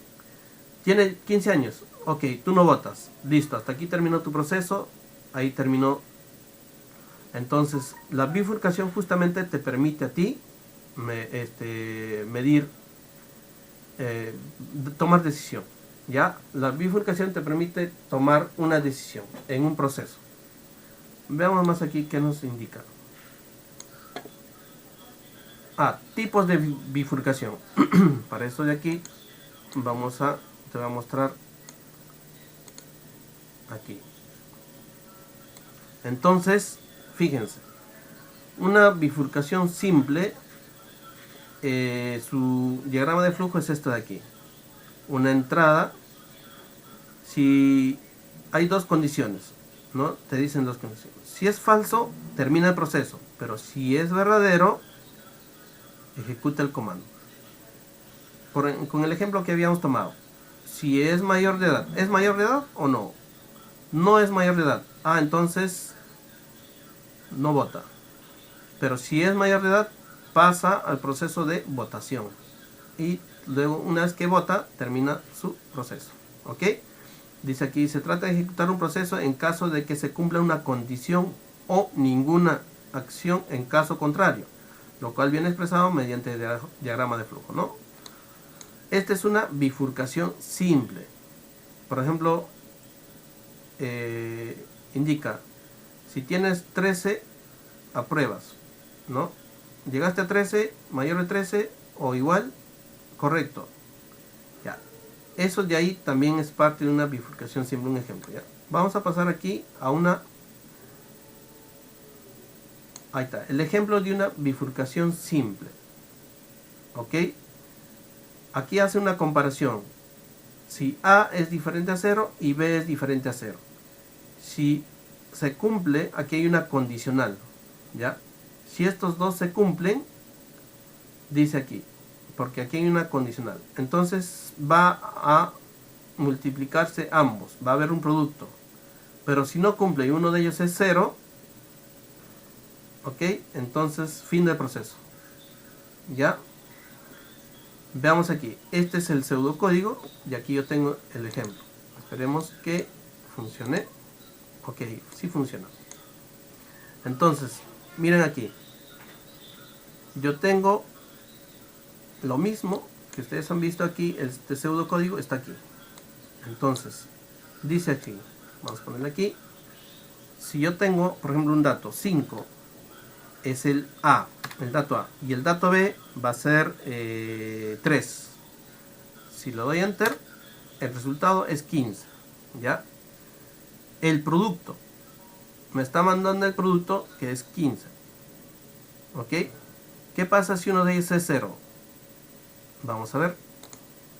Tiene 15 años, ok, tú no votas. Listo, hasta aquí terminó tu proceso, ahí terminó. Entonces, la bifurcación justamente te permite a ti medir, tomar decisión. ¿Ya? La bifurcación te permite tomar una decisión en un proceso. Veamos más aquí qué nos indica. Tipos de bifurcación. Para esto de aquí, te voy a mostrar aquí. Entonces, fíjense, una bifurcación simple, su diagrama de flujo es esto de aquí. Una entrada, si hay dos condiciones, ¿no? Te dicen dos condiciones. Si es falso, termina el proceso, pero si es verdadero, ejecuta el comando. Con el ejemplo que habíamos tomado, si es mayor de edad, ¿es mayor de edad o no? No es mayor de edad. Entonces no vota. Pero si es mayor de edad, pasa al proceso de votación. Y luego, una vez que vota, termina su proceso. ¿Ok? Dice aquí, se trata de ejecutar un proceso en caso de que se cumpla una condición o ninguna acción en caso contrario, lo cual viene expresado mediante el diagrama de flujo, ¿no? Esta es una bifurcación simple. Por ejemplo, indica, si tienes 13, apruebas, ¿no? Llegaste a 13, mayor de 13 o igual, correcto. Ya. Eso de ahí también es parte de una bifurcación simple, un ejemplo, ¿ya? Vamos a pasar aquí a una... Ahí está, el ejemplo de una bifurcación simple. ¿Ok? Aquí hace una comparación. Si A es diferente a 0 y B es diferente a 0. Si se cumple, aquí hay una condicional, ¿ya? Si estos dos se cumplen, dice aquí, porque aquí hay una condicional. Entonces va a multiplicarse ambos, va a haber un producto. Pero si no cumple y uno de ellos es 0, ¿ok? Entonces, fin del proceso. ¿Ya? Veamos aquí, este es el pseudocódigo y aquí yo tengo el ejemplo. Esperemos que funcione. Ok, sí funciona. Entonces, miren aquí. Yo tengo lo mismo que ustedes han visto aquí, este pseudocódigo está aquí. Entonces, dice aquí, vamos a ponerle aquí. Si yo tengo, por ejemplo, un dato 5, es el dato A, y el dato B va a ser 3. Si lo doy enter, el resultado es 15. ¿Ya? El producto me está mandando el producto que es 15. ¿Ok? ¿Qué pasa si uno de ellos es 0? Vamos a ver.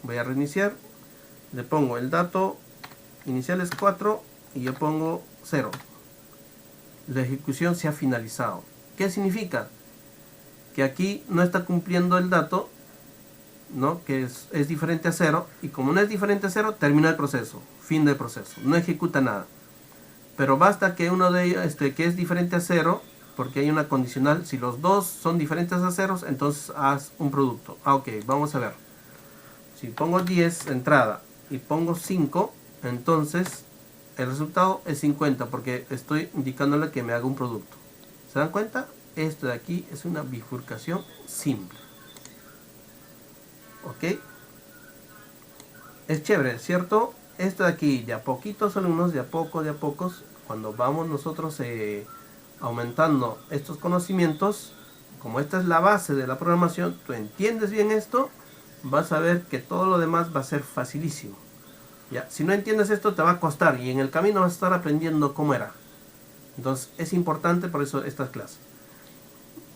Voy a reiniciar. Le pongo el dato inicial es 4 y yo pongo 0. La ejecución se ha finalizado. ¿Qué significa? que aquí no está cumpliendo el dato, ¿no? Que es diferente a 0, y como no es diferente a 0, termina el proceso, fin del proceso, no ejecuta nada. Pero basta que uno de ellos, que es diferente a 0, porque hay una condicional, si los dos son diferentes a 0, entonces haz un producto. Ok, vamos a ver. Si pongo 10 entrada y pongo 5, entonces el resultado es 50, porque estoy indicándole que me haga un producto. ¿Se dan cuenta? Esto de aquí es una bifurcación simple. ¿Ok? Es chévere, ¿cierto? Esto de aquí, de a poquitos alumnos, de a pocos, cuando vamos nosotros aumentando estos conocimientos, como esta es la base de la programación, tú entiendes bien esto, vas a ver que todo lo demás va a ser facilísimo. ¿Ya? Si no entiendes esto te va a costar, y en el camino vas a estar aprendiendo cómo era. Entonces es importante por eso estas clases.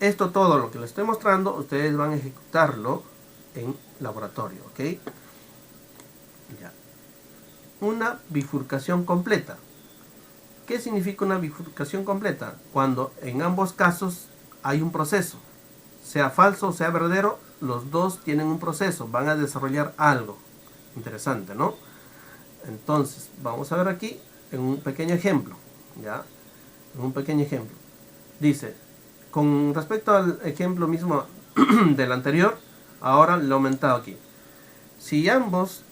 Esto todo lo que les estoy mostrando, ustedes van a ejecutarlo en laboratorio, ¿ok? Ya. Una bifurcación completa. ¿Qué significa una bifurcación completa? Cuando en ambos casos hay un proceso, sea falso o sea verdadero, los dos tienen un proceso, van a desarrollar algo. Interesante, ¿no? Entonces, vamos a ver aquí en un pequeño ejemplo, ¿ya? En un pequeño ejemplo. Dice, con respecto al ejemplo mismo del anterior, ahora lo he aumentado aquí. Si ambos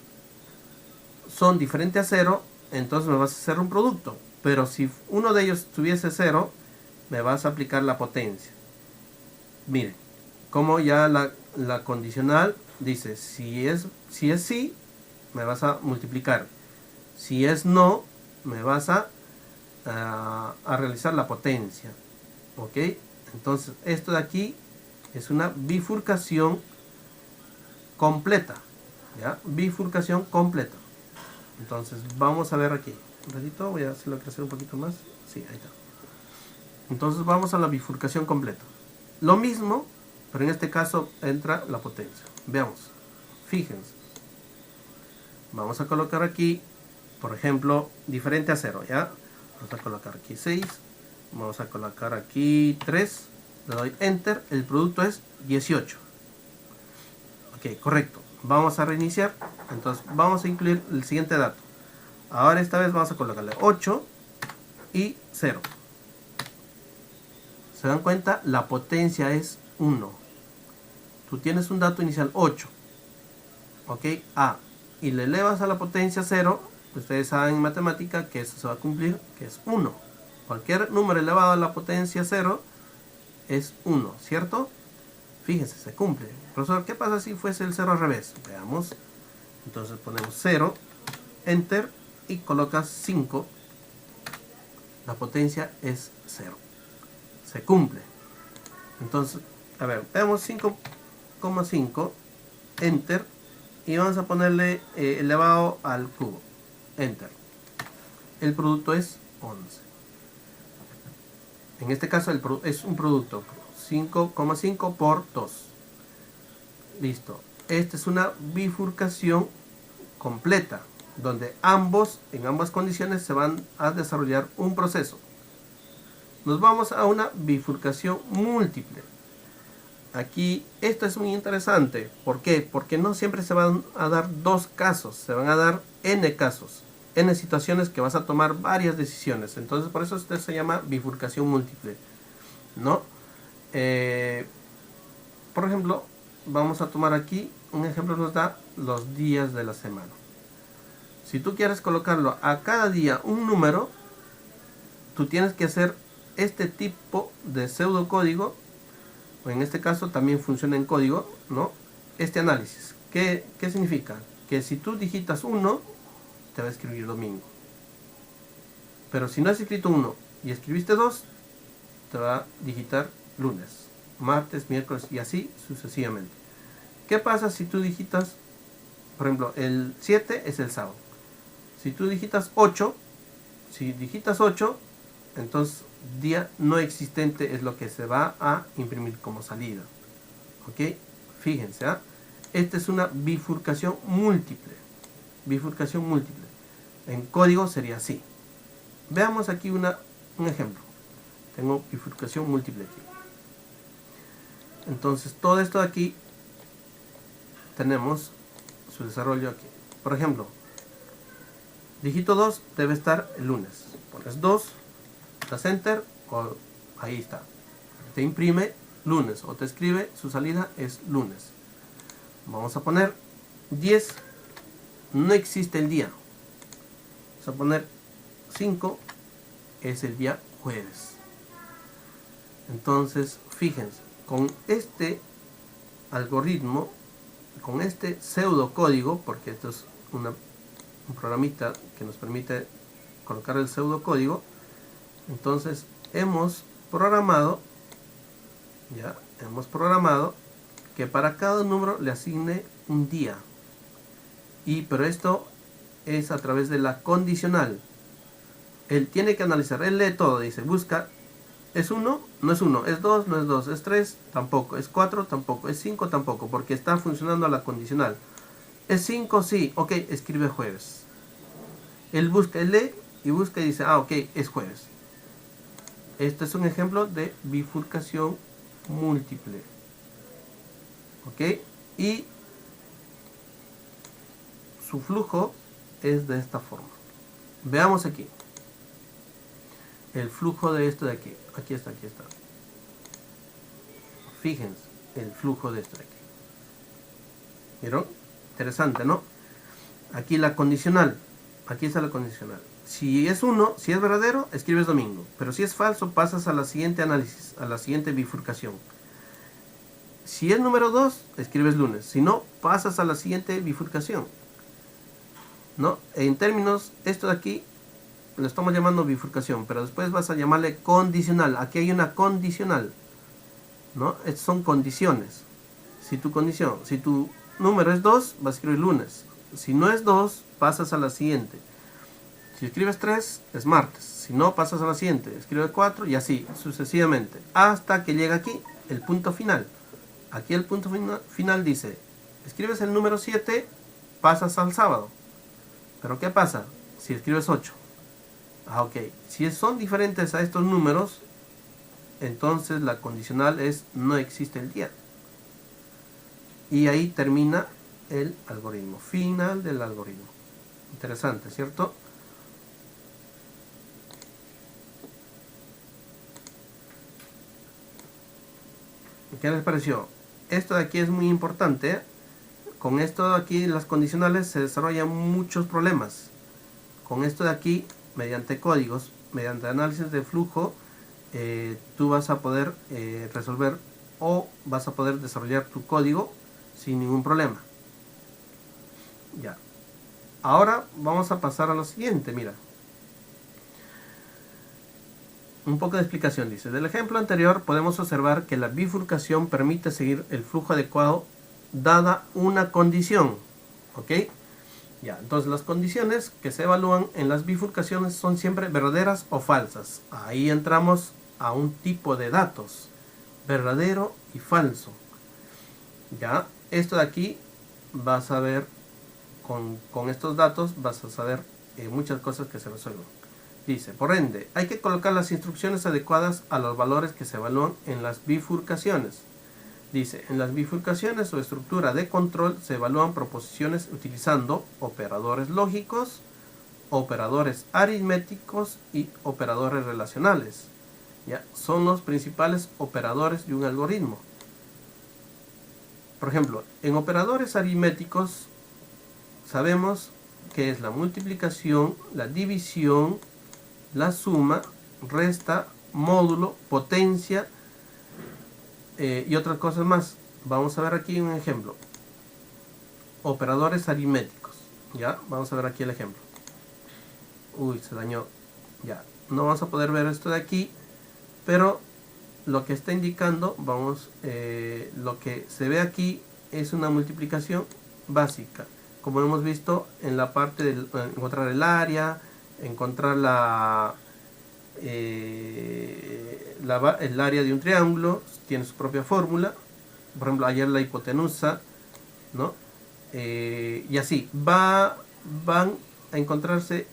son diferentes a 0, entonces me vas a hacer un producto. Pero si uno de ellos tuviese 0, me vas a aplicar la potencia. Miren, como ya la condicional dice, si es sí, me vas a multiplicar. Si es no, me vas a realizar la potencia. ¿Ok? Entonces, esto de aquí es una bifurcación completa. ¿Ya? Bifurcación completa. Entonces, vamos a ver aquí. Un ratito, voy a hacerlo crecer un poquito más. Sí, ahí está. Entonces, vamos a la bifurcación completa. Lo mismo, pero en este caso entra la potencia. Veamos. Fíjense. Vamos a colocar aquí, por ejemplo, diferente a 0, ¿ya? Vamos a colocar aquí 6. Vamos a colocar aquí 3. Le doy Enter. El producto es 18. Ok, correcto. Vamos a reiniciar. Entonces, vamos a incluir el siguiente dato. Ahora esta vez vamos a colocarle 8 y 0. ¿Se dan cuenta? La potencia es 1. Tú tienes un dato inicial 8. ¿Ok? A. Y le elevas a la potencia 0. Ustedes saben en matemática que eso se va a cumplir, que es 1. Cualquier número elevado a la potencia 0 es 1, ¿cierto? Fíjense, se cumple. Profesor, ¿qué pasa si fuese el 0 al revés? Veamos. Entonces ponemos 0, Enter, y colocas 5. La potencia es 0. Se cumple. Entonces, a ver, veamos 5,5, Enter, y vamos a ponerle elevado al cubo, Enter. El producto es 11. En este caso es un producto, 5,5 por 2. Listo. Esta es una bifurcación completa, donde en ambas condiciones se van a desarrollar un proceso. Nos vamos a una bifurcación múltiple. Aquí esto es muy interesante. ¿Por qué? Porque no siempre se van a dar dos casos, se van a dar n casos, n situaciones que vas a tomar varias decisiones. Entonces por eso esto se llama bifurcación múltiple, ¿no? Por ejemplo, vamos a tomar aquí un ejemplo, nos da los días de la semana. Si tú quieres colocarlo a cada día un número, tú tienes que hacer este tipo de pseudocódigo, o en este caso también funciona en código, ¿no? Este análisis. ¿Qué significa? Que si tú digitas 1, te va a escribir domingo. Pero si no has escrito 1 y escribiste 2, te va a digitar lunes, martes, miércoles y así sucesivamente. ¿Qué pasa si tú digitas, por ejemplo, el 7 es el sábado? Si tú digitas 8, entonces día no existente es lo que se va a imprimir como salida. ¿Ok? Fíjense, ¿eh? Esta es una bifurcación múltiple. Bifurcación múltiple. En código sería así. Veamos aquí un ejemplo. Tengo bifurcación múltiple aquí. Entonces todo esto de aquí tenemos su desarrollo aquí. Por ejemplo, dígito 2 debe estar el lunes. Pones 2, das enter, o ahí está. Te imprime lunes o te escribe su salida es lunes. Vamos a poner 10, no existe el día. Vamos a poner 5, es el día jueves. Entonces, fíjense, con este algoritmo, con este pseudocódigo, porque esto es un programita que nos permite colocar el pseudocódigo, entonces hemos programado que para cada número le asigne un día. Pero esto es a través de la condicional. Él tiene que analizar, él lee todo, dice, busca, ¿es 1? No es 1, ¿es 2? No es 2, ¿es 3? Tampoco, ¿es 4? Tampoco, ¿es 5? Tampoco, porque está funcionando a la condicional. ¿Es 5? Sí, ok, escribe jueves. Él busca, él lee y busca y dice, ok, es jueves. Este es un ejemplo de bifurcación múltiple. Ok, y su flujo es de esta forma. Veamos aquí el flujo de esto de aquí. Aquí está. Fíjense el flujo de esto de aquí. ¿Vieron? Interesante, ¿no? Aquí la condicional. Aquí está la condicional. Si es 1, si es verdadero, escribes domingo. Pero si es falso, pasas a la siguiente análisis, a la siguiente bifurcación. Si es número 2, escribes lunes. Si no, pasas a la siguiente bifurcación, ¿no? En términos, esto de aquí lo estamos llamando bifurcación, pero después vas a llamarle condicional. Aquí hay una condicional, ¿no? Estas son condiciones. Si tu número es 2, vas a escribir lunes. Si no es 2, pasas a la siguiente. Si escribes 3, es martes. Si no, pasas a la siguiente. Escribes 4 y así sucesivamente. Hasta que llega aquí el punto final. Aquí el punto final dice, escribes el número 7, pasas al sábado. Pero ¿qué pasa si escribes 8? Ok. Si son diferentes a estos números, entonces la condicional es no existe el día. Y ahí termina el algoritmo. Final del algoritmo. Interesante, ¿cierto? ¿Qué les pareció? Esto de aquí es muy importante, ¿eh? Con esto de aquí, las condicionales, se desarrollan muchos problemas. Con esto de aquí, mediante códigos, mediante análisis de flujo, tú vas a poder resolver o vas a poder desarrollar tu código sin ningún problema. Ya. Ahora vamos a pasar a lo siguiente, mira. Un poco de explicación dice. Del ejemplo anterior podemos observar que la bifurcación permite seguir el flujo adecuado dada una condición. ¿Ok? Ya, entonces las condiciones que se evalúan en las bifurcaciones son siempre verdaderas o falsas. Ahí entramos a un tipo de datos. Verdadero y falso. Ya, esto de aquí vas a ver, con estos datos vas a saber muchas cosas que se resuelven. Dice, por ende, hay que colocar las instrucciones adecuadas a los valores que se evalúan en las bifurcaciones. Dice, en las bifurcaciones o estructura de control se evalúan proposiciones utilizando operadores lógicos, operadores aritméticos y operadores relacionales. ¿Ya? Son los principales operadores de un algoritmo. Por ejemplo, en operadores aritméticos sabemos que es la multiplicación, la división, la suma, resta, módulo, potencia y otras cosas más. Vamos a ver aquí un ejemplo. Operadores aritméticos. Ya, vamos a ver aquí el ejemplo. Uy, se dañó. Ya, no vamos a poder ver esto de aquí, pero lo que está indicando, lo que se ve aquí es una multiplicación básica. Como hemos visto en la parte de encontrar el área, encontrar el área de un triángulo, tiene su propia fórmula. Por ejemplo, ayer la hipotenusa, ¿no? Y así van a encontrarse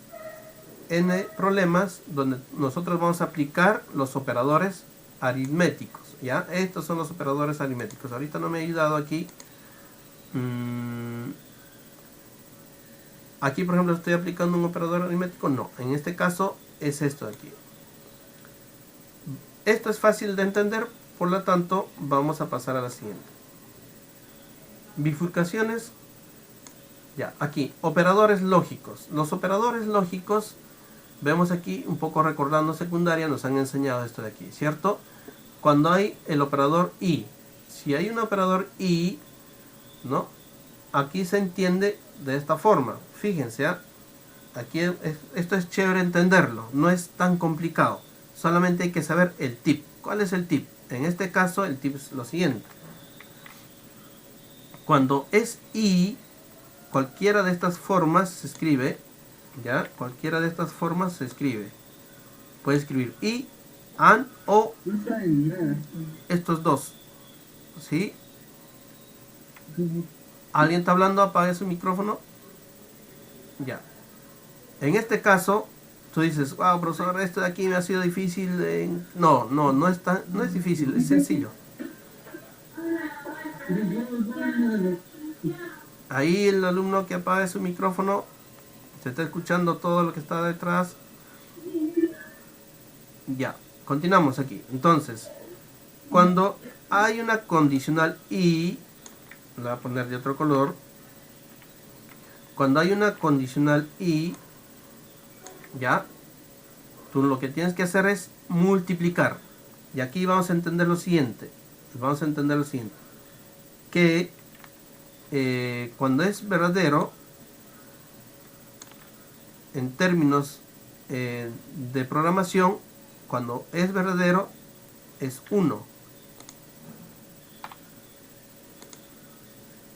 n problemas donde nosotros vamos a aplicar los operadores aritméticos. ¿Ya? Estos son los operadores aritméticos. Ahorita no me he ayudado aquí. Aquí, por ejemplo, estoy aplicando un operador aritmético. No, en este caso es esto de aquí. Esto es fácil de entender, por lo tanto, vamos a pasar a la siguiente. Bifurcaciones. Ya, aquí, operadores lógicos. Los operadores lógicos, vemos aquí, un poco recordando secundaria, nos han enseñado esto de aquí, ¿cierto? Cuando hay el operador y, si hay un operador y, ¿no? Aquí se entiende de esta forma. Fíjense, ¿eh? Aquí esto es chévere entenderlo, no es tan complicado. Solamente hay que saber el tip. ¿Cuál es el tip? En este caso, el tip es lo siguiente. Cuando es y, cualquiera de estas formas se escribe, ¿ya? Cualquiera de estas formas se escribe. Puede escribir y, and o estos dos, ¿sí? ¿Alguien está hablando? Apague su micrófono. Ya. En este caso, tú dices, wow, profesor, esto de aquí me ha sido difícil. No es difícil, es sencillo. Ahí el alumno que apague su micrófono, se está escuchando todo lo que está detrás. Ya, continuamos aquí. Entonces, cuando hay una condicional y, la voy a poner de otro color. Cuando hay una condicional y, ya, tú lo que tienes que hacer es multiplicar. Y aquí vamos a entender lo siguiente. Que cuando es verdadero, en términos de programación, cuando es verdadero es 1.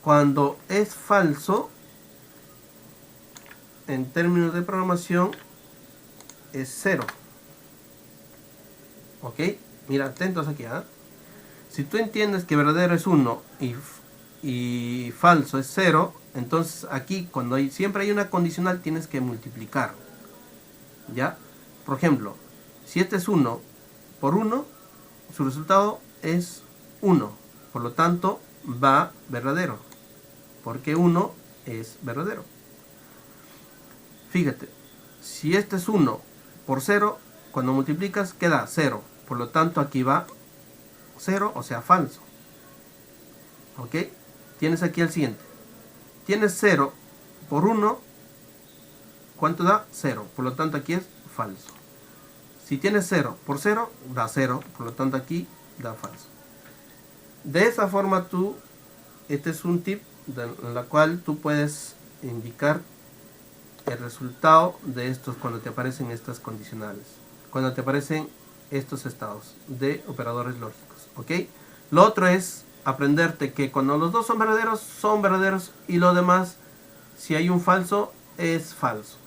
Cuando es falso, en términos de programación es 0. ¿Ok? Mira, atentos aquí, ¿eh? Si tú entiendes que verdadero es 1 y falso es 0, entonces aquí cuando siempre hay una condicional tienes que multiplicar. ¿Ya? Por ejemplo, si este es 1 por 1, su resultado es 1. Por lo tanto, va verdadero. Porque 1 es verdadero. Fíjate, si este es 1 por 0, cuando multiplicas queda 0. Por lo tanto, aquí va 0, o sea, falso. ¿Ok? Tienes aquí el siguiente. Tienes 0 por 1, ¿cuánto da? 0. Por lo tanto, aquí es falso. Si tienes 0 por 0, da 0. Por lo tanto, aquí da falso. De esa forma este es un tip en la cual tú puedes indicar el resultado de estos cuando te aparecen estas condicionales. Cuando te aparecen estos estados de operadores lógicos. ¿Ok? Lo otro es aprenderte que cuando los dos son verdaderos y lo demás, si hay un falso, es falso.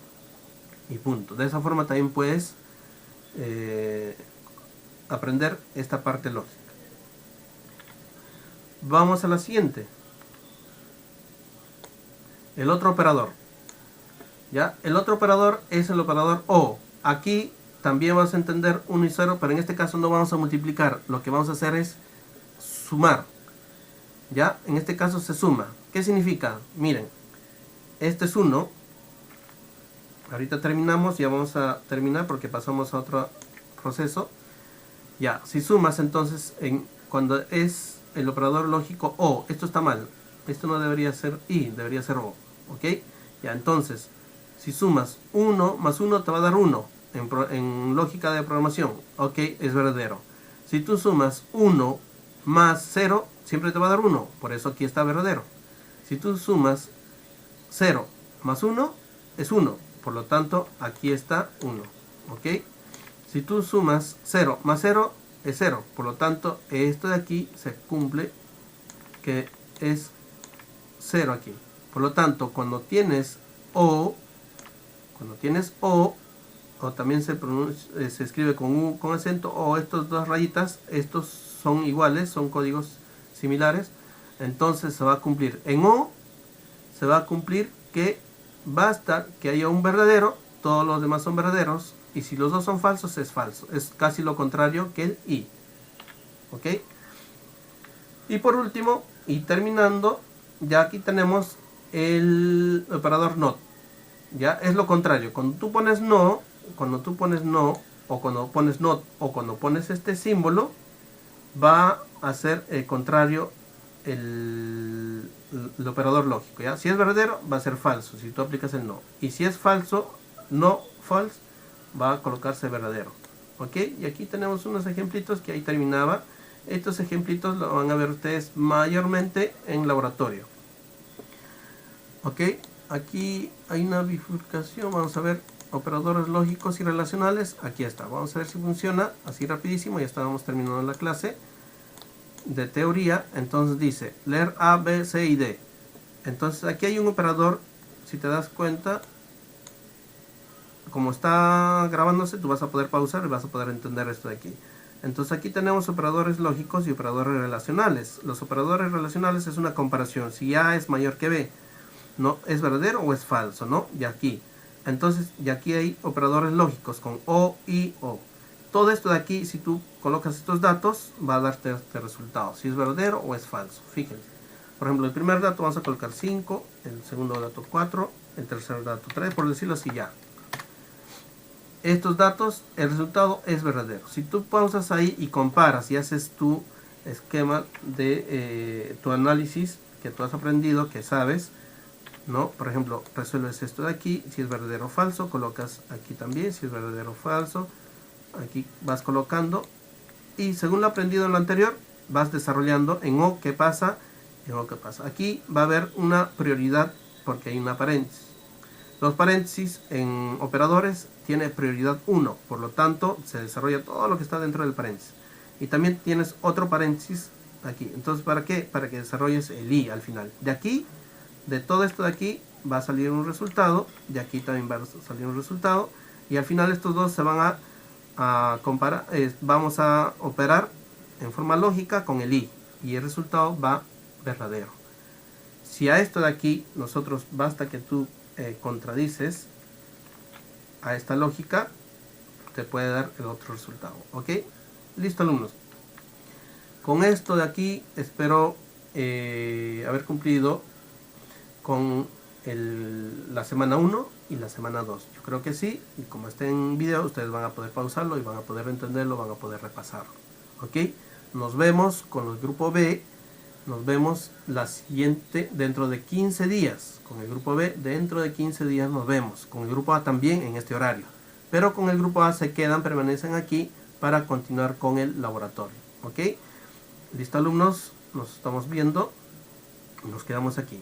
Y punto. De esa forma también puedes aprender esta parte lógica. Vamos a la siguiente. El otro operador. ¿Ya? El otro operador es el operador O. Aquí también vas a entender 1 y 0, pero en este caso no vamos a multiplicar. Lo que vamos a hacer es sumar. ¿Ya? En este caso se suma. ¿Qué significa? Miren, este es 1. Ahorita terminamos, ya vamos a terminar porque pasamos a otro proceso. Ya, si sumas entonces, cuando es el operador lógico O, esto está mal. Esto no debería ser I, debería ser O. ¿Ok? Ya, entonces, si sumas 1 más 1 te va a dar 1 en lógica de programación. Ok, es verdadero. Si tú sumas 1 más 0, siempre te va a dar 1. Por eso aquí está verdadero. Si tú sumas 0 más 1, es 1. Por lo tanto, aquí está 1. ¿Ok? Si tú sumas 0 más 0, es 0. Por lo tanto, esto de aquí se cumple, que es 0 aquí. Por lo tanto, cuando tienes O también se escribe con acento, o estas dos rayitas, estos son iguales, son códigos similares, entonces se va a cumplir. En O se va a cumplir que basta que haya un verdadero, todos los demás son verdaderos, y si los dos son falsos es falso. Es casi lo contrario que el I. ¿ok? Y por último, y terminando, ya aquí tenemos el operador NOT. Ya es lo contrario, cuando tú pones no, o cuando pones not, o cuando pones este símbolo, va a ser el contrario el operador lógico, ¿ya? Si es verdadero, va a ser falso, si tú aplicas el no. Y si es falso, no, false, va a colocarse verdadero, ¿ok? Y aquí tenemos unos ejemplitos que ahí terminaba. Estos ejemplitos lo van a ver ustedes mayormente en laboratorio, ¿ok? Aquí hay una bifurcación, vamos a ver operadores lógicos y relacionales. Aquí está, vamos a ver si funciona, así rapidísimo, ya estábamos terminando la clase de teoría. Entonces dice, leer A, B, C y D. Entonces aquí hay un operador, si te das cuenta, como está grabándose, tú vas a poder pausar y vas a poder entender esto de aquí. Entonces aquí tenemos operadores lógicos y operadores relacionales. Los operadores relacionales es una comparación, si A es mayor que B, ¿no? ¿Es verdadero o es falso, no? Y aquí. Entonces, y aquí hay operadores lógicos con O, I, O. Todo esto de aquí, si tú colocas estos datos, va a darte este resultado. Si es verdadero o es falso. Fíjense. Por ejemplo, el primer dato vamos a colocar 5, el segundo dato 4, el tercer dato 3, por decirlo así ya. Estos datos, el resultado es verdadero. Si tú pausas ahí y comparas y haces tu esquema de tu análisis que tú has aprendido, que sabes, ¿no? Por ejemplo, resuelves esto de aquí, si es verdadero o falso, colocas aquí también, si es verdadero o falso, aquí vas colocando, y según lo aprendido en lo anterior, vas desarrollando en O qué pasa, en O qué pasa. Aquí va a haber una prioridad porque hay una paréntesis. Los paréntesis en operadores tiene prioridad 1, por lo tanto se desarrolla todo lo que está dentro del paréntesis. Y también tienes otro paréntesis aquí. Entonces, ¿para qué? Para que desarrolles el I al final. De aquí, de todo esto de aquí, va a salir un resultado. De aquí también va a salir un resultado. Y al final estos dos se van a comparar. Vamos a operar en forma lógica con el I. Y el resultado va verdadero. Si a esto de aquí, nosotros basta que tú contradices a esta lógica, te puede dar el otro resultado, ¿ok? Listo, alumnos. Con esto de aquí espero haber cumplido con la semana 1 y la semana 2. Yo creo que sí, y como está en video, ustedes van a poder pausarlo y van a poder entenderlo, van a poder repasarlo, ¿ok? Nos vemos con el grupo B. Nos vemos la siguiente dentro de 15 días. Con el grupo B dentro de 15 días nos vemos. Con el grupo A también en este horario. Pero con el grupo A se quedan, permanecen aquí para continuar con el laboratorio. ¿Ok? Listo, alumnos. Nos estamos viendo. Nos quedamos aquí.